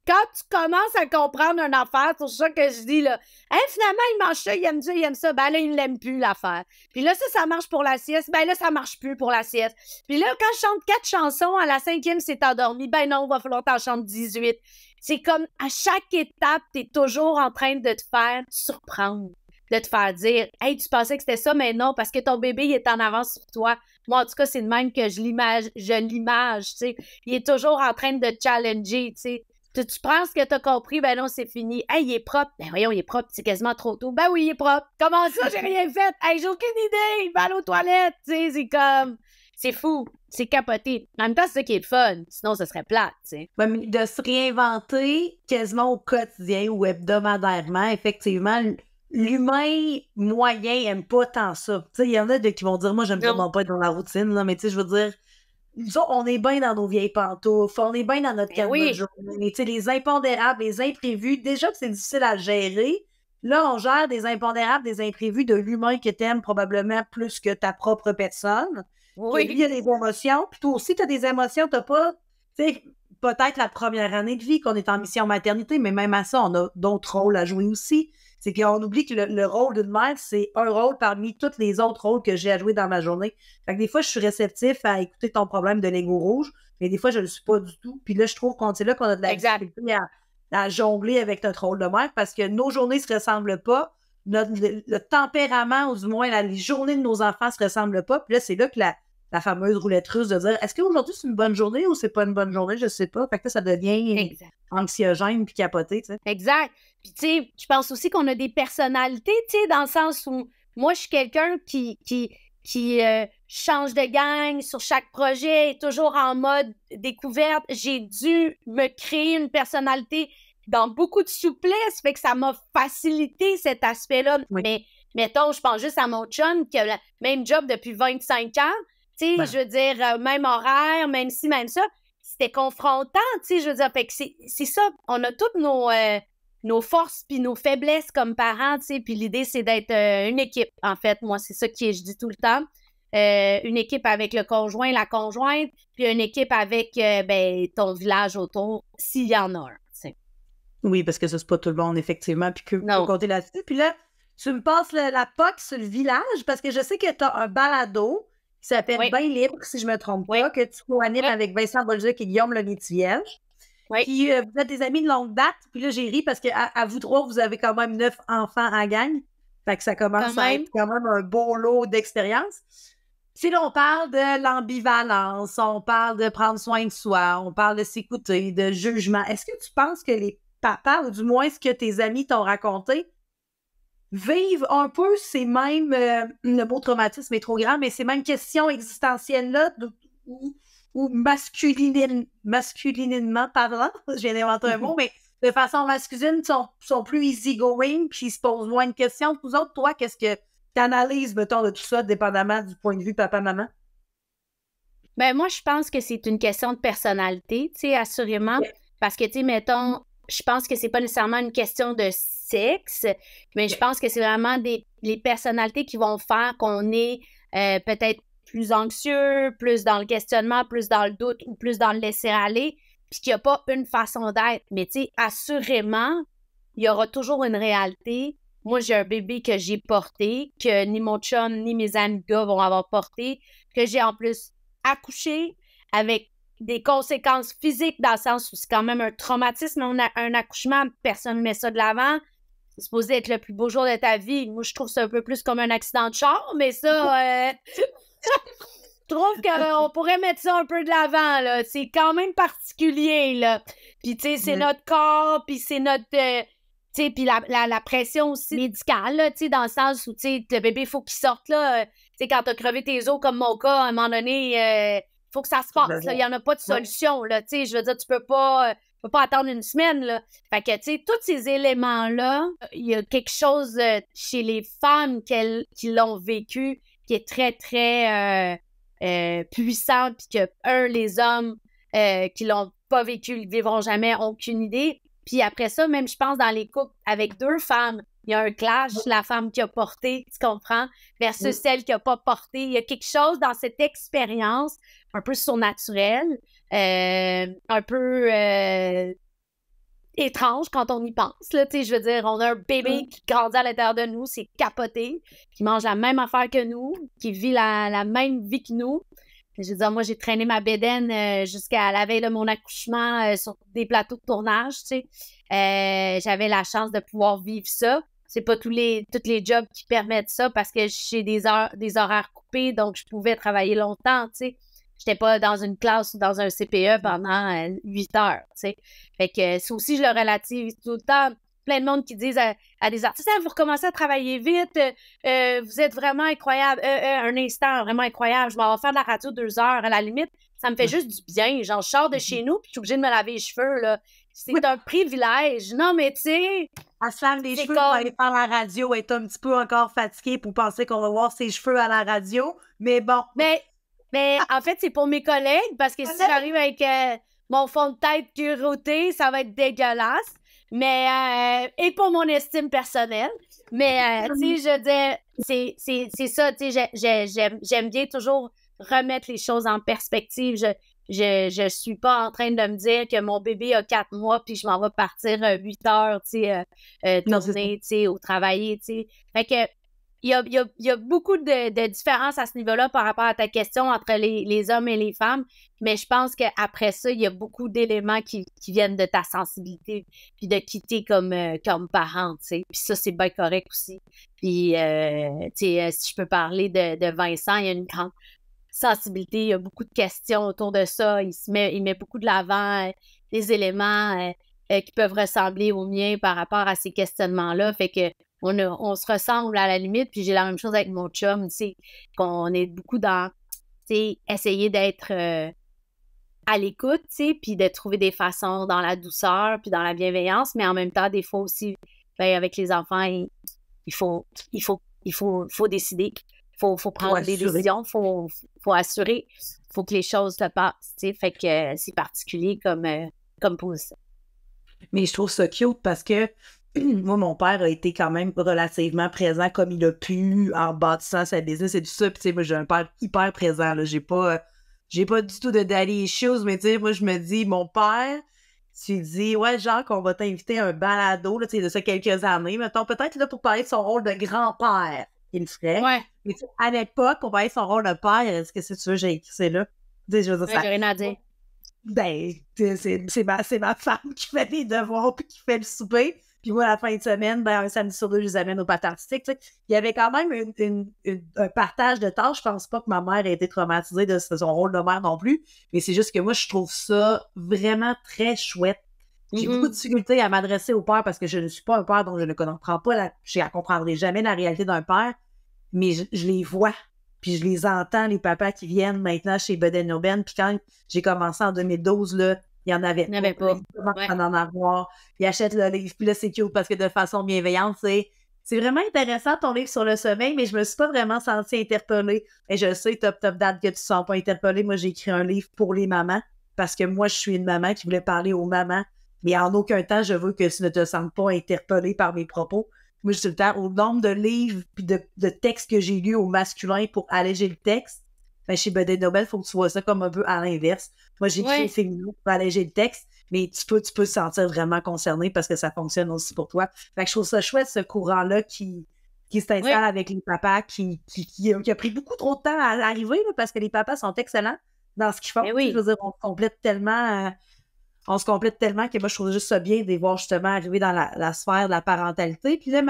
B: quand tu commences à comprendre une affaire, c'est ça que je dis, là, hey, finalement, il mange ça, il aime ça, ben là, il l'aime plus, l'affaire. Puis là, ça marche pour la sieste, ben là, ça marche plus pour la sieste. Puis là, quand je chante 4 chansons, à la 5e, c'est endormi, ben non, il va falloir t'en chanter 18. C'est comme, à chaque étape, t'es toujours en train de te faire surprendre, de te faire dire, hey, tu pensais que c'était ça, mais non, parce que ton bébé, il est en avance sur toi. Moi, en tout cas, c'est de même que je l'image, tu sais. Il est toujours en train de te challenger, tu sais. Tu penses que t'as compris, ben non, c'est fini. Hey, il est propre. Ben voyons, il est propre, c'est quasiment trop tôt. Ben oui, il est propre. Comment ça, j'ai rien fait? Hey, j'ai aucune idée. Il va aller aux toilettes, tu sais, c'est comme... C'est fou, c'est capoté. En même temps, c'est ça qui est le fun. Sinon, ce serait plate, tu sais.
A: Ouais, mais de se réinventer quasiment au quotidien ou hebdomadairement, effectivement, l'humain moyen aime pas tant ça. Tu sais, il y en a qui vont dire, moi, j'aime vraiment pas être dans la routine, là, mais tu sais, je veux dire, nous autres, on est bien dans nos vieilles pantoufles, on est bien dans notre calme de journée. Tu sais, les impondérables, les imprévus, déjà que c'est difficile à gérer, là, on gère des impondérables, des imprévus de l'humain que t'aimes probablement plus que ta propre personne.
B: Oui.
A: Lui, il y a des émotions, puis toi aussi, t'as des émotions, t'as pas... Tu sais, peut-être la première année de vie qu'on est en mission maternité, mais même à ça, on a d'autres rôles à jouer aussi. C'est qu'on oublie que le rôle d'une mère, c'est un rôle parmi tous les autres rôles que j'ai à jouer dans ma journée. Fait que des fois, je suis réceptif à écouter ton problème de l'ego rouge, mais des fois, je ne le suis pas du tout. Puis là, je trouve c'est là qu'on a de la difficulté à jongler avec notre rôle de mère parce que nos journées ne se ressemblent pas. Le tempérament, ou du moins les journées de nos enfants ne se ressemblent pas. Puis là, c'est là que la fameuse roulette russe de dire est-ce qu'aujourd'hui c'est une bonne journée ou c'est pas une bonne journée, je sais pas. Fait que là, ça devient anxiogène puis capoté, tu sais.
B: Exact. Puis tu sais, je pense aussi qu'on a des personnalités, tu sais, dans le sens où moi, je suis quelqu'un qui change de gang sur chaque projet, est toujours en mode découverte. J'ai dû me créer une personnalité dans beaucoup de souplesse, fait que ça m'a facilité cet aspect-là. Oui. Mais mettons, je pense juste à mon chum qui a le même job depuis 25 ans. Tu sais, je veux dire, même horaire, même ci, même ça. C'était confrontant, tu sais, je veux dire. Fait que c'est ça, on a toutes nos forces puis nos faiblesses comme parents, tu sais. Puis l'idée, c'est d'être une équipe, en fait. Moi, c'est ça que je dis tout le temps. Une équipe avec le conjoint, la conjointe, puis une équipe avec ton village autour, s'il y en a un. T'sais.
A: Oui, parce que ça, c'est pas tout le monde, effectivement, puis que faut compter là-dessus. Puis là, tu me passes la POC sur le village, parce que je sais que tu as un balado qui s'appelle Bien libre, si je me trompe pas, que tu co-animes avec Vincent Bolduc et Guillaume Lemaitre-Vierge. Puis vous êtes des amis de longue date, puis là, j'ai ri parce qu'à vous trois, vous avez quand même 9 enfants en gang. Fait que ça commence à être quand même un beau lot d'expérience. Puis là, on parle de l'ambivalence, on parle de prendre soin de soi, on parle de s'écouter, de jugement. Est-ce que tu penses que les papas, ou du moins ce que tes amis t'ont raconté, vivent un peu ces mêmes, le mot traumatisme est trop grand, mais ces mêmes questions existentielles-là, ou masculinement parlant, j'ai inventé un mot, mais de façon masculine, sont plus easygoing, puis ils se posent moins de questions. Vous autres, toi, qu'est-ce que tu analyses, mettons, de tout ça, dépendamment du point de vue papa-maman?
B: Ben moi, je pense que c'est une question de personnalité, tu sais, assurément, parce que, tu sais, mettons, je pense que c'est pas nécessairement une question de sexe, mais je pense que c'est vraiment les personnalités qui vont faire qu'on est peut-être plus anxieux, plus dans le questionnement, plus dans le doute ou plus dans le laisser-aller, puis qu'il n'y a pas une façon d'être. Mais tu sais, assurément, il y aura toujours une réalité. Moi, j'ai un bébé que j'ai porté, que ni mon chum ni mes amis gars vont avoir porté, que j'ai en plus accouché avec des conséquences physiques dans le sens où c'est quand même un traumatisme, un accouchement, personne ne met ça de l'avant. C'est supposé être le plus beau jour de ta vie. Moi, je trouve ça un peu plus comme un accident de char, mais ça, je trouve qu'on pourrait mettre ça un peu de l'avant, là. C'est quand même particulier, là. Puis, tu sais, c'est notre corps, puis c'est notre... tu sais, puis la pression aussi médicale, là, tu sais, dans le sens où, tu sais, le bébé, il faut qu'il sorte, là. Tu sais, quand t'as crevé tes os, comme mon cas, à un moment donné, faut que ça se passe, là. Il n'y en a pas de solution, là. Tu sais, je veux dire, tu peux pas attendre une semaine, là. Fait que, tu sais, tous ces éléments-là, il y a quelque chose chez les femmes qui l'ont vécu qui est très, très puissant, puis que, les hommes qui l'ont pas vécu, ils ne vivront jamais, ont aucune idée. Puis après ça, même, je pense, dans les couples avec 2 femmes, il y a un clash, la femme qui a porté, tu comprends, versus celle qui n'a pas porté. Il y a quelque chose dans cette expérience un peu surnaturelle, un peu étrange quand on y pense, là, tu sais, je veux dire, on a un bébé qui grandit à l'intérieur de nous, c'est capoté, qui mange la même affaire que nous, qui vit la même vie que nous. Je veux dire, moi, j'ai traîné ma bédaine jusqu'à la veille de mon accouchement sur des plateaux de tournage, tu sais. J'avais la chance de pouvoir vivre ça. C'est pas tous les jobs qui permettent ça parce que j'ai des horaires coupés, donc je pouvais travailler longtemps, tu sais. J'étais pas dans une classe ou dans un CPE pendant 8 heures, tu sais. Fait que ça aussi, je le relativise tout le temps. Plein de monde qui disent à des artistes « Vous recommencez à travailler vite, vous êtes vraiment incroyable, un instant vraiment incroyable, je m'en vais faire de la radio 2 heures, à la limite, ça me fait juste du bien, genre je sors de chez nous puis je suis obligée de me laver les cheveux, là. C'est un privilège. Non, mais tu sais...
A: Elle se lave les cheveux pour aller faire la radio, elle est un petit peu encore fatiguée pour penser qu'on va voir ses cheveux à la radio, mais bon...
B: Mais en fait, c'est pour mes collègues, parce que si j'arrive avec mon fond de tête curoté, ça va être dégueulasse. Mais, et pour mon estime personnelle. Mais, tu sais, je veux dire, c'est ça, tu sais, j'aime bien toujours remettre les choses en perspective. Je suis pas en train de me dire que mon bébé a 4 mois puis je m'en vais partir 8 heures, tu sais, tourner, tu sais, ou travailler, tu sais. Fait que il y a beaucoup de différences à ce niveau-là par rapport à ta question entre les hommes et les femmes, mais je pense qu'après ça, il y a beaucoup d'éléments qui viennent de ta sensibilité puis de qui t'es comme parent, tu sais. Puis ça, c'est bien correct aussi. Puis, tu sais, si je peux parler de Vincent, il y a une grande sensibilité, il y a beaucoup de questions autour de ça. Il met beaucoup de l'avant des éléments qui peuvent ressembler aux miens par rapport à ces questionnements-là. Fait que on se ressemble à la limite, puis j'ai la même chose avec mon chum, tu sais, qu'on est beaucoup dans, tu sais, essayer d'être à l'écoute, tu sais, puis de trouver des façons dans la douceur, puis dans la bienveillance, mais en même temps, des fois aussi, ben, avec les enfants, il faut décider, faut prendre des décisions, faut assurer, faut que les choses se passent, tu sais, fait que c'est particulier comme position.
A: Mais je trouve ça cute parce que moi, mon père a été quand même relativement présent comme il a pu en bâtissant sa business et tout ça. Puis, tu sais, moi, j'ai un père hyper présent, là. J'ai pas du tout de daddy issues, mais tu sais, moi, je me dis, mon père, tu dis, ouais, genre qu'on va t'inviter à un balado, là, tu sais, de ça quelques années, mettons, peut-être là pour parler de son rôle de grand-père qu'il ferait.
B: Ouais.
A: Mais tu sais, à l'époque, pour parler de son rôle de père, est-ce que si tu veux, j'ai écrit ça là? Tu sais, je veux dire,
B: J'ai rien à dire.
A: Ben, c'est ma femme qui fait les devoirs puis qui fait le souper. Puis moi, la fin de semaine, ben, un samedi sur 2, je les amène au patin artistique. Tu sais. Il y avait quand même un partage de tâches. Je pense pas que ma mère ait été traumatisée de son rôle de mère non plus. Mais c'est juste que moi, je trouve ça vraiment très chouette. J'ai beaucoup de difficultés à m'adresser au père parce que je ne suis pas un père, donc je ne comprends pas je ne comprendrai jamais la réalité d'un père. Mais je les vois. Puis je les entends, les papas qui viennent maintenant chez Beden Urban. Puis quand j'ai commencé en 2012, là, il n'y en avait pas. Ils commencent à en avoir. Ils achètent le livre. Puis là, c'est cute parce que de façon bienveillante, c'est vraiment intéressant ton livre sur le sommeil, mais je me suis pas vraiment sentie interpellée. Et je sais, top date que tu ne te sens pas interpellée. Moi, j'ai écrit un livre pour les mamans parce que moi, je suis une maman qui voulait parler aux mamans. Mais en aucun temps, je veux que tu ne te sentes pas interpellée par mes propos. Moi, je suis tout le temps au nombre de livres puis de textes que j'ai lus au masculin pour alléger le texte. Ben, chez Beden Nobel, il faut que tu vois ça comme un peu à l'inverse. Moi, j'écris au féminin pour alléger le texte, mais tu peux te sentir vraiment concerné parce que ça fonctionne aussi pour toi. Fait que je trouve ça chouette, ce courant-là qui s'installe avec les papas, qui a pris beaucoup trop de temps à arriver, là, parce que les papas sont excellents dans ce qu'ils font. Je veux dire, on se complète tellement que moi, je trouve juste ça bien de les voir justement arriver dans la sphère de la parentalité. Puis là,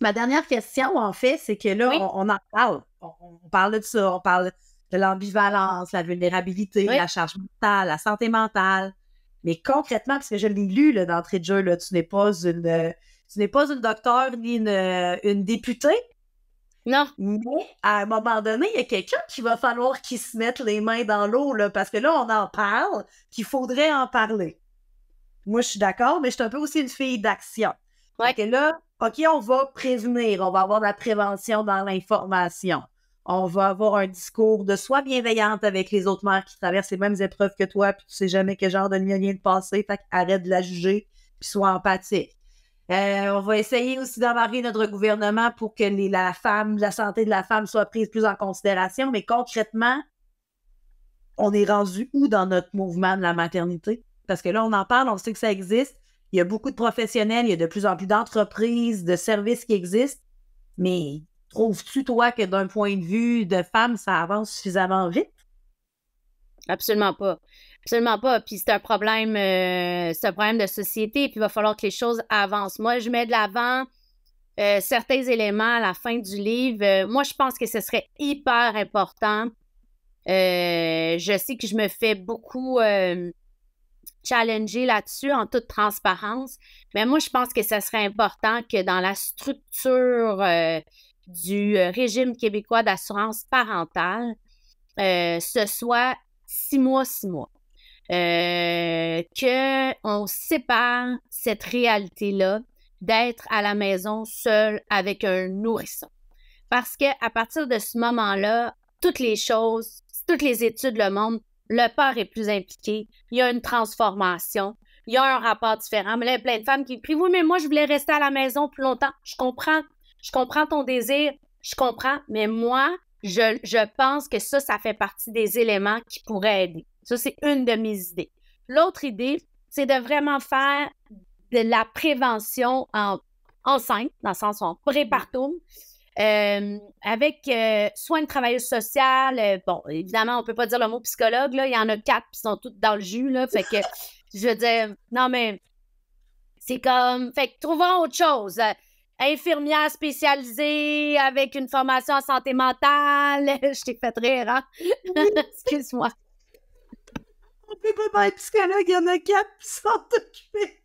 A: ma dernière question, en fait, c'est que là, on en parle. On parle de ça, on parle de l'ambivalence, la vulnérabilité, la charge mentale, la santé mentale. Mais concrètement, parce que je l'ai lu là, d'entrée de jeu, là, tu n'es pas une docteure ni une députée.
B: Non.
A: Mais à un moment donné, il y a quelqu'un qui va falloir qu'il se mette les mains dans l'eau, là, parce que là, on en parle, qu'il faudrait en parler. Moi, je suis d'accord, mais je suis un peu aussi une fille d'action. Fait que là, OK, on va prévenir, on va avoir de la prévention dans l'information. On va avoir un discours de soi bienveillante avec les autres mères qui traversent les mêmes épreuves que toi, puis tu sais jamais quel genre de lien vient de passer, fait qu'arrête de la juger, puis sois empathique. On va essayer aussi d'embarquer notre gouvernement pour que la santé de la femme soit prise plus en considération, mais concrètement, on est rendu où dans notre mouvement de la maternité? Parce que là, on en parle, on sait que ça existe. Il y a beaucoup de professionnels, il y a de plus en plus d'entreprises, de services qui existent. Mais trouves-tu, toi, que d'un point de vue de femme, ça avance suffisamment vite?
B: Absolument pas. Absolument pas. Puis c'est un problème de société. Puis il va falloir que les choses avancent. Moi, je mets de l'avant certains éléments à la fin du livre. Moi, je pense que ce serait hyper important. Je sais que je me fais beaucoup challenger là-dessus en toute transparence. Mais moi, je pense que ce serait important que dans la structure du régime québécois d'assurance parentale, ce soit 6 mois, 6 mois. Qu'on sépare cette réalité-là d'être à la maison seule avec un nourrisson. Parce qu'à partir de ce moment-là, toutes les choses, toutes les études le montrent, le père est plus impliqué, il y a une transformation, il y a un rapport différent. Mais là, il y a plein de femmes qui crient « Oui, mais moi, je voulais rester à la maison plus longtemps. Je comprends ton désir, je comprends, mais moi, je pense que ça fait partie des éléments qui pourraient aider. Ça, c'est une de mes idées. L'autre idée, c'est de vraiment faire de la prévention enceinte, dans le sens où on prépartum, avec soit une travailleuse sociale, bon, évidemment, on peut pas dire le mot psychologue, là, il y en a 4 qui sont toutes dans le jus, là, fait que, je veux dire, non, mais c'est comme, fait que trouvons autre chose. Infirmière spécialisée avec une formation en santé mentale. Je t'ai fait rire, hein? Excuse-moi.
A: On peut pas être psychologue, il y en a 4 qui sont occupés.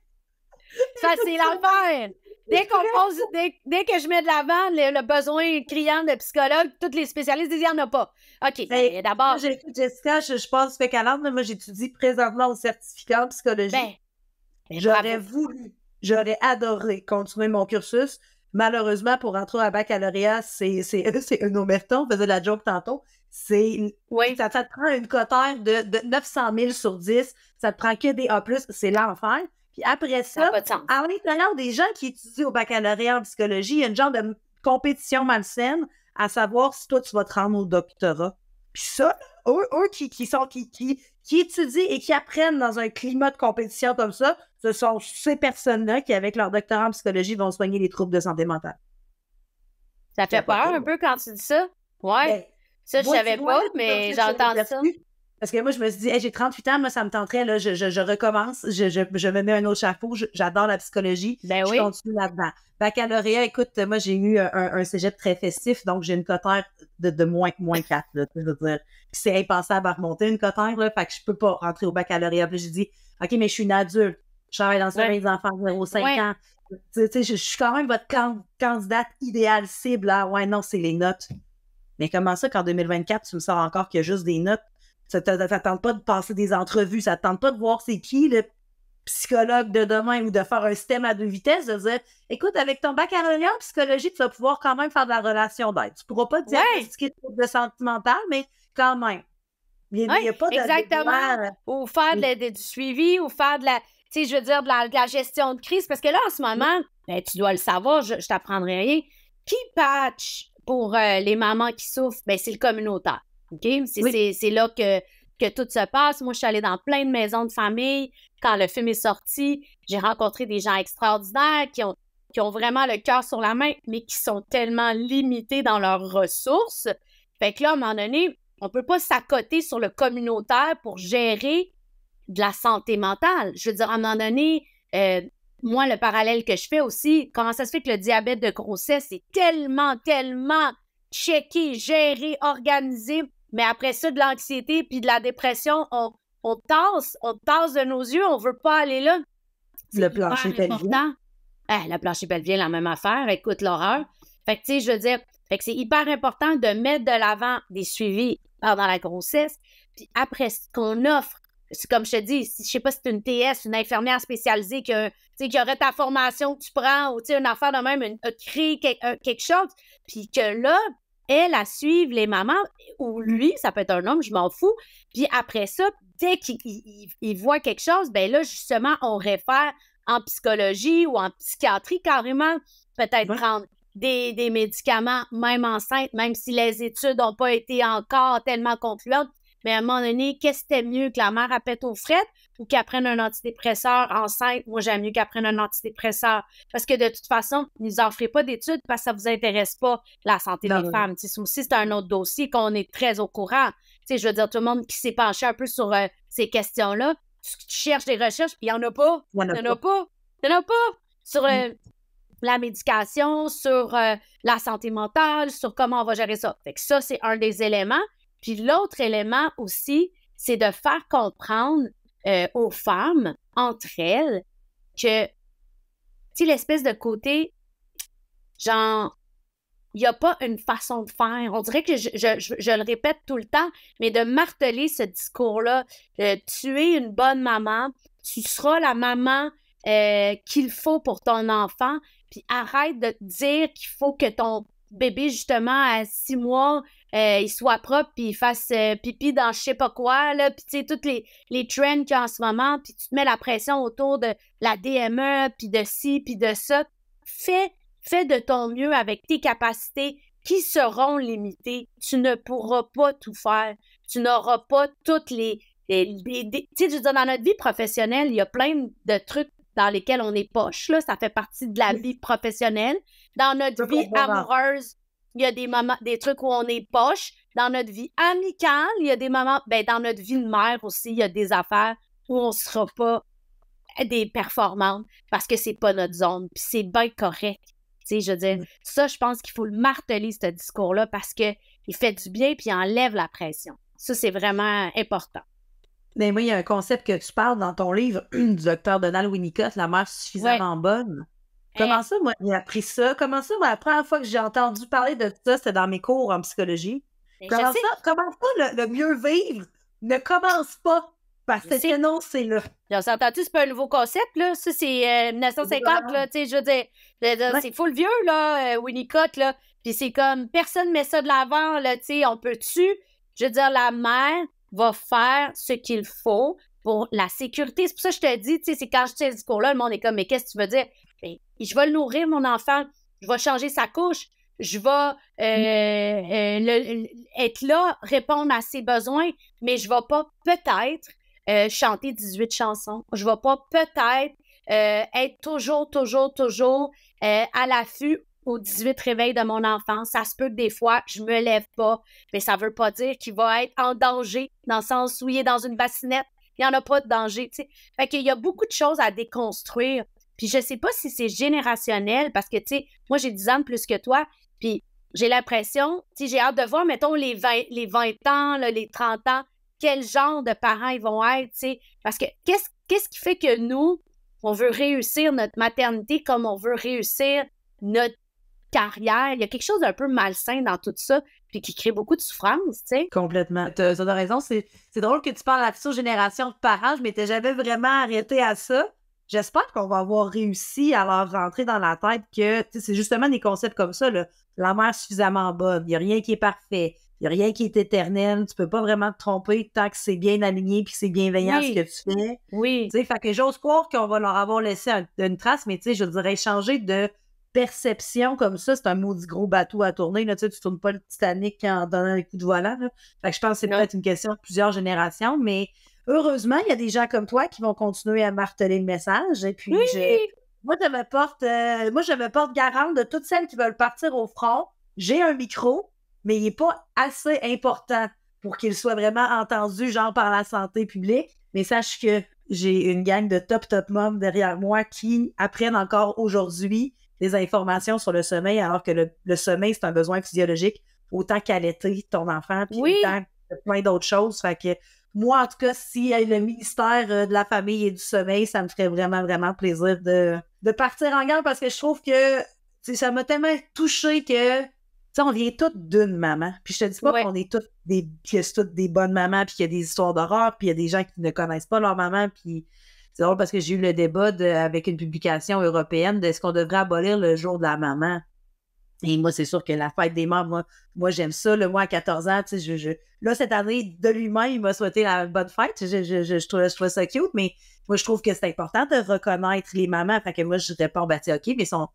B: Ça, c'est l'enfer. Dès que je mets de l'avant le besoin criant de psychologue, tous les spécialistes disent qu'il n'y en a pas. OK,
A: Hey,
B: d'abord.
A: Moi, Jessica, je pense que calendre, moi, j'étudie présentement au certificat en psychologie. J'aurais adoré continuer mon cursus. Malheureusement, pour rentrer à baccalauréat, c'est un omerta. On faisait la joke tantôt. Ça te prend une cotère de 900 000 sur 10. Ça te prend que des A+, c'est l'enfer. Puis après ça, à l'intérieur des gens qui étudient au baccalauréat en psychologie, il y a une genre de compétition malsaine à savoir si toi, tu vas te rendre au doctorat. Puis ça, eux qui étudient et qui apprennent dans un climat de compétition comme ça, ce sont ces personnes-là qui, avec leur doctorat en psychologie, vont soigner les troubles de santé mentale.
B: Ça fait peur un peu quand tu dis ça? Ouais. Ben, ça, je savais pas, mais j'entends ça.
A: Parce que moi, je me suis dit, hey, j'ai 38 ans, moi, ça me tenterait, là, je recommence, je me mets un autre chapeau, j'adore la psychologie, je continue là-dedans. Baccalauréat, écoute, moi, j'ai eu un cégep très festif, donc j'ai une cotère de moins 4, là, je veux dire. C'est impensable à remonter une cotère, là, fait que je peux pas rentrer au baccalauréat. Puis j'ai dit, OK, mais je suis une adulte, je travaille dans le service des enfants de 0,5 ans. Tu sais, je suis quand même votre candidate idéale cible, là. Ouais, non, c'est les notes. Mais comment ça qu'en 2024, tu me sors encore qu'il y a juste des notes? Ça ne tente pas de passer des entrevues, ça ne tente pas de voir c'est qui le psychologue de demain ou de faire un système à 2 vitesses, de dire, écoute, avec ton baccalauréat en psychologie, tu vas pouvoir quand même faire de la relation d'aide. Tu ne pourras pas diagnostiquer de sentimental, mais quand même. Il n'y a pas de...
B: Exactement. Ou faire du suivi, ou faire de la... Tu sais, je veux dire, de la gestion de crise. Parce que là, en ce moment, ben, tu dois le savoir, je t'apprendrai rien. Qui patch pour les mamans qui souffrent? Ben, c'est le communautaire. OK? C'est là que tout se passe. Moi, je suis allée dans plein de maisons de famille. Quand le film est sorti, j'ai rencontré des gens extraordinaires qui ont vraiment le cœur sur la main, mais qui sont tellement limités dans leurs ressources. Fait que là, à un moment donné, on ne peut pas s'accoter sur le communautaire pour gérer de la santé mentale. Je veux dire, à un moment donné, moi, le parallèle que je fais aussi, comment ça se fait que le diabète de grossesse est tellement checké, géré, organisé, mais après ça, de l'anxiété puis de la dépression, on tasse de nos yeux, on veut pas aller là.
A: Le plancher pelvien.
B: Le plancher pelvien, la même affaire, écoute l'horreur. Fait que, tu sais, je veux dire, fait que c'est hyper important de mettre de l'avant des suivis pendant la grossesse, puis après, ce qu'on offre, c'est comme je te dis, je sais pas si c'est une TS, une infirmière spécialisée qui aurait ta formation que tu prends, ou une affaire de même, créer quelque chose, puis que là, elle suive les mamans, ou lui, ça peut être un homme, je m'en fous, puis après ça, dès qu'il voit quelque chose, ben là, justement, on réfère en psychologie ou en psychiatrie carrément, peut-être prendre des médicaments, même enceinte, même si les études n'ont pas été encore tellement concluantes. Mais à un moment donné, qu'est-ce que c'était mieux que la mère pète aux frettes ou qu'elle prenne un antidépresseur enceinte? Moi, j'aime mieux qu'elle prenne un antidépresseur. Parce que de toute façon, vous n'en ferez pas d'études parce que ça ne vous intéresse pas, la santé des femmes. Ça aussi, c'est un autre dossier qu'on est très au courant. Je veux dire, tout le monde qui s'est penché un peu sur ces questions-là, tu cherches des recherches, puis il n'y en a pas. Il n'y en a pas. Sur la médication, sur la santé mentale, sur comment on va gérer ça. Fait que ça, c'est un des éléments. Puis l'autre élément aussi, c'est de faire comprendre aux femmes, entre elles, que, tu sais, l'espèce de côté, genre, il n'y a pas une façon de faire. On dirait que je le répète tout le temps, mais de marteler ce discours-là, tu es une bonne maman, tu seras la maman qu'il faut pour ton enfant, puis arrête de te dire qu'il faut que ton bébé, justement, à 6 mois, il soit propre, puis il fasse pipi dans je sais pas quoi, là, puis tu sais, toutes les trends qu'il y a en ce moment, puis tu te mets la pression autour de la DME, puis de ci, puis de ça. Fais de ton mieux avec tes capacités qui seront limités. Tu ne pourras pas tout faire. Tu n'auras pas toutes les... Tu sais, je veux dire, dans notre vie professionnelle, il y a plein de trucs dans lesquels on est poche, là. Ça fait partie de la vie professionnelle. Dans notre vie amoureuse, il y a des moments, des trucs où on est poche. Dans notre vie amicale, il y a des moments... Ben, dans notre vie de mère aussi, il y a des affaires où on ne sera pas des performantes parce que c'est pas notre zone. Puis c'est bien correct. Tu sais, je veux dire, ça, je pense qu'il faut le marteler, ce discours-là, parce qu'il fait du bien puis il enlève la pression. Ça, c'est vraiment important.
A: Mais moi, il y a un concept que tu parles dans ton livre du docteur Donald Winnicott, La mère suffisamment bonne. Comment ça, moi, j'ai appris ça? Comment ça, moi, la première fois que j'ai entendu parler de ça, c'était dans mes cours en psychologie. Comment ça, le mieux vivre ne commence pas? Parce que sinon, c'est là.
B: On s'entend-tu, c'est pas un nouveau concept, là? Ça, c'est 1950, là, tu sais, je veux dire, c'est full vieux, là, Winnicott, là. Puis c'est comme, personne met ça de l'avant, là, tu sais, on peut-tu? Je veux dire, la mère va faire ce qu'il faut pour la sécurité. C'est pour ça que je te dis, tu sais, c'est quand je tiens ce discours-là, le monde est comme, mais qu'est-ce que tu veux dire? Ben, je vais le nourrir, mon enfant. Je vais changer sa couche. Je vais être là, répondre à ses besoins, mais je vais pas peut-être chanter 18 chansons. Je vais pas peut-être être toujours à l'affût aux 18 réveils de mon enfant. Ça se peut que des fois, je me lève pas, mais ça veut pas dire qu'il va être en danger, dans le sens où il est dans une bassinette. Il n'y en a pas de danger, tu sais. Fait qu'il y a beaucoup de choses à déconstruire. Puis je sais pas si c'est générationnel, parce que, tu sais, moi, j'ai 10 ans de plus que toi, puis j'ai l'impression, tu sais, j'ai hâte de voir, mettons, les 20 ans, là, les 30 ans, quel genre de parents ils vont être, tu sais. Parce que qu'est-ce qui fait que nous, on veut réussir notre maternité comme on veut réussir notre carrière? Il y a quelque chose d'un peu malsain dans tout ça, puis qui crée beaucoup de souffrance, tu sais.
A: Complètement. Tu as raison. C'est drôle que tu parles de la future génération de parents. Je m'étais jamais vraiment arrêtée à ça. J'espère qu'on va avoir réussi à leur rentrer dans la tête que c'est justement des concepts comme ça, là. La mère suffisamment bonne. Il n'y a rien qui est parfait. Il n'y a rien qui est éternel. Tu peux pas vraiment te tromper tant que c'est bien aligné puis que c'est bienveillant ce que tu fais.
B: Oui.
A: Fait que j'ose croire qu'on va leur avoir laissé une trace, mais je dirais changer de perception comme ça, c'est un maudit gros bateau à tourner. Là, tu tournes pas le Titanic en donnant un coup de volant. Là. Fait que je pense que c'est peut-être une question de plusieurs générations, mais heureusement, il y a des gens comme toi qui vont continuer à marteler le message. Et puis, moi, je me porte garante de toutes celles qui veulent partir au front. J'ai un micro, mais il n'est pas assez important pour qu'il soit vraiment entendu, genre par la santé publique. Mais sache que j'ai une gang de top moms derrière moi qui apprennent encore aujourd'hui des informations sur le sommeil, alors que le sommeil, c'est un besoin physiologique, autant qu'allaiter ton enfant, puis autant que plein d'autres choses. Fait que moi, en tout cas, si le ministère de la Famille et du Sommeil, ça me ferait vraiment, vraiment plaisir de partir en garde, parce que je trouve que ça m'a tellement touchée que on vient toutes d'une maman. Puis je te dis pas qu'on est toutes des bonnes mamans, puis qu'il y a des histoires d'horreur, puis il y a des gens qui ne connaissent pas leur maman, puis c'est drôle parce que j'ai eu le débat avec une publication européenne de est-ce qu'on devrait abolir le jour de la maman. Et moi, c'est sûr que la fête des mères, moi j'aime ça. Moi, à 14 ans, là, cette année, de lui-même, il m'a souhaité la bonne fête. Je trouvais ça cute, mais moi, je trouve que c'est important de reconnaître les mamans. Fait que moi, je réponds, OK, mais si on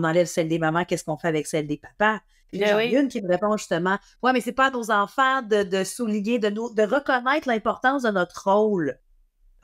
A: enlève celle des mamans, qu'est-ce qu'on fait avec celle des papas? Puis j'en ai une qui me répond justement, mais c'est pas à nos enfants de souligner, de reconnaître l'importance de notre rôle.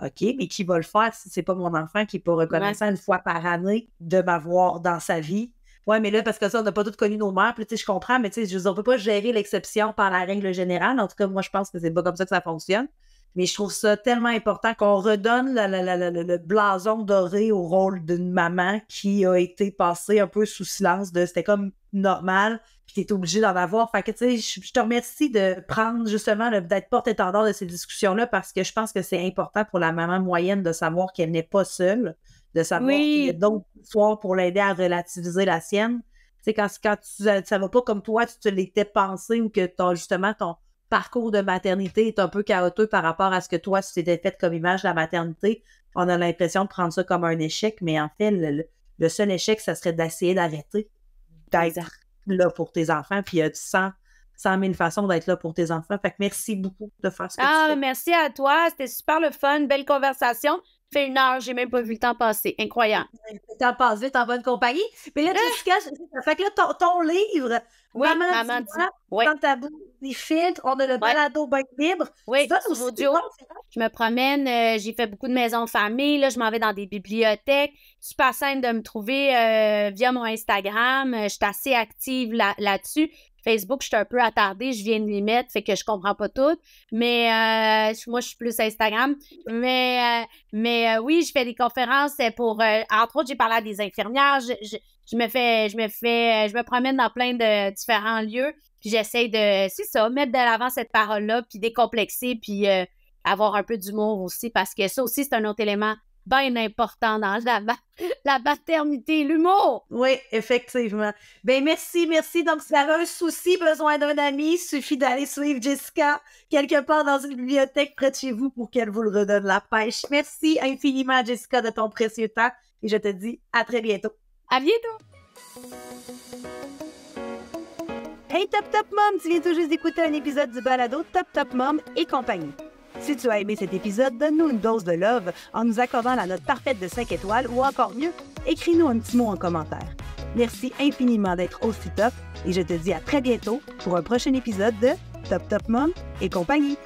A: OK, mais qui va le faire si c'est pas mon enfant qui est pas reconnaissant une fois par année de m'avoir dans sa vie? Ouais, mais là, parce que ça, on n'a pas tous connu nos mères, puis je comprends, mais je veux dire, on peut pas gérer l'exception par la règle générale. En tout cas, moi, je pense que c'est pas comme ça que ça fonctionne. Mais je trouve ça tellement important qu'on redonne le blason doré au rôle d'une maman qui a été passée un peu sous silence c'était comme normal, puis qui est obligée d'en avoir. Fait que, je te remercie de prendre justement d'être porte-étendard de ces discussions-là, parce que je pense que c'est important pour la maman moyenne de savoir qu'elle n'est pas seule, de savoir qu'il y a d'autres histoires pour l'aider à relativiser la sienne. Tu sais, quand ça va pas comme toi, tu te l'étais pensé, ou que justement ton parcours de maternité est un peu chaotique par rapport à ce que toi, tu t'étais fait comme image de la maternité, on a l'impression de prendre ça comme un échec, mais en fait, le seul échec, ça serait d'essayer d'arrêter d'être là pour tes enfants, puis il y a 100 000 façons d'être là pour tes enfants. Fait que merci beaucoup de faire ce que tu fais.
B: Merci à toi, c'était super le fun, belle conversation. fait 1 heure, j'ai même pas vu le temps passer. Incroyable.
A: Le temps passe vite en bonne compagnie. Mais là, Jessica, ça fait que là, ton livre,
B: Oui,
A: Maman dis-moi,
B: Oui,
A: dans ta bouche, des filtres, on a le balado bien libre.
B: oui,
A: Tu donnes
B: sur
A: aussi
B: audio. Je me promène, j'ai fait beaucoup de maisons de famille, là, je m'en vais dans des bibliothèques. Super simple de me trouver via mon Instagram. Je suis assez active là-dessus. Facebook, je suis un peu attardée, je viens de l'y mettre, fait que je comprends pas tout. Mais moi, je suis plus Instagram. Mais oui, je fais des conférences pour, entre autres, j'ai parlé à des infirmières. Je me promène dans plein de différents lieux. Puis j'essaie c'est ça, mettre de l'avant cette parole-là, puis décomplexer, puis avoir un peu d'humour aussi, parce que ça aussi, c'est un autre élément bien important dans la maternité, l'humour.
A: Oui, effectivement. Ben merci. Donc, si vous avez un souci, besoin d'un ami, il suffit d'aller suivre Jessica quelque part dans une bibliothèque près de chez vous pour qu'elle vous le redonne la pêche. Merci infiniment, Jessica, de ton précieux temps et je te dis à très bientôt.
B: À bientôt!
A: Hey Top Mom, tu viens tout juste d'écouter un épisode du balado Top Mom et compagnie. Si tu as aimé cet épisode, donne-nous une dose de love en nous accordant la note parfaite de 5 étoiles ou encore mieux, écris-nous un petit mot en commentaire. Merci infiniment d'être aussi top et je te dis à très bientôt pour un prochain épisode de Top Mom et compagnie.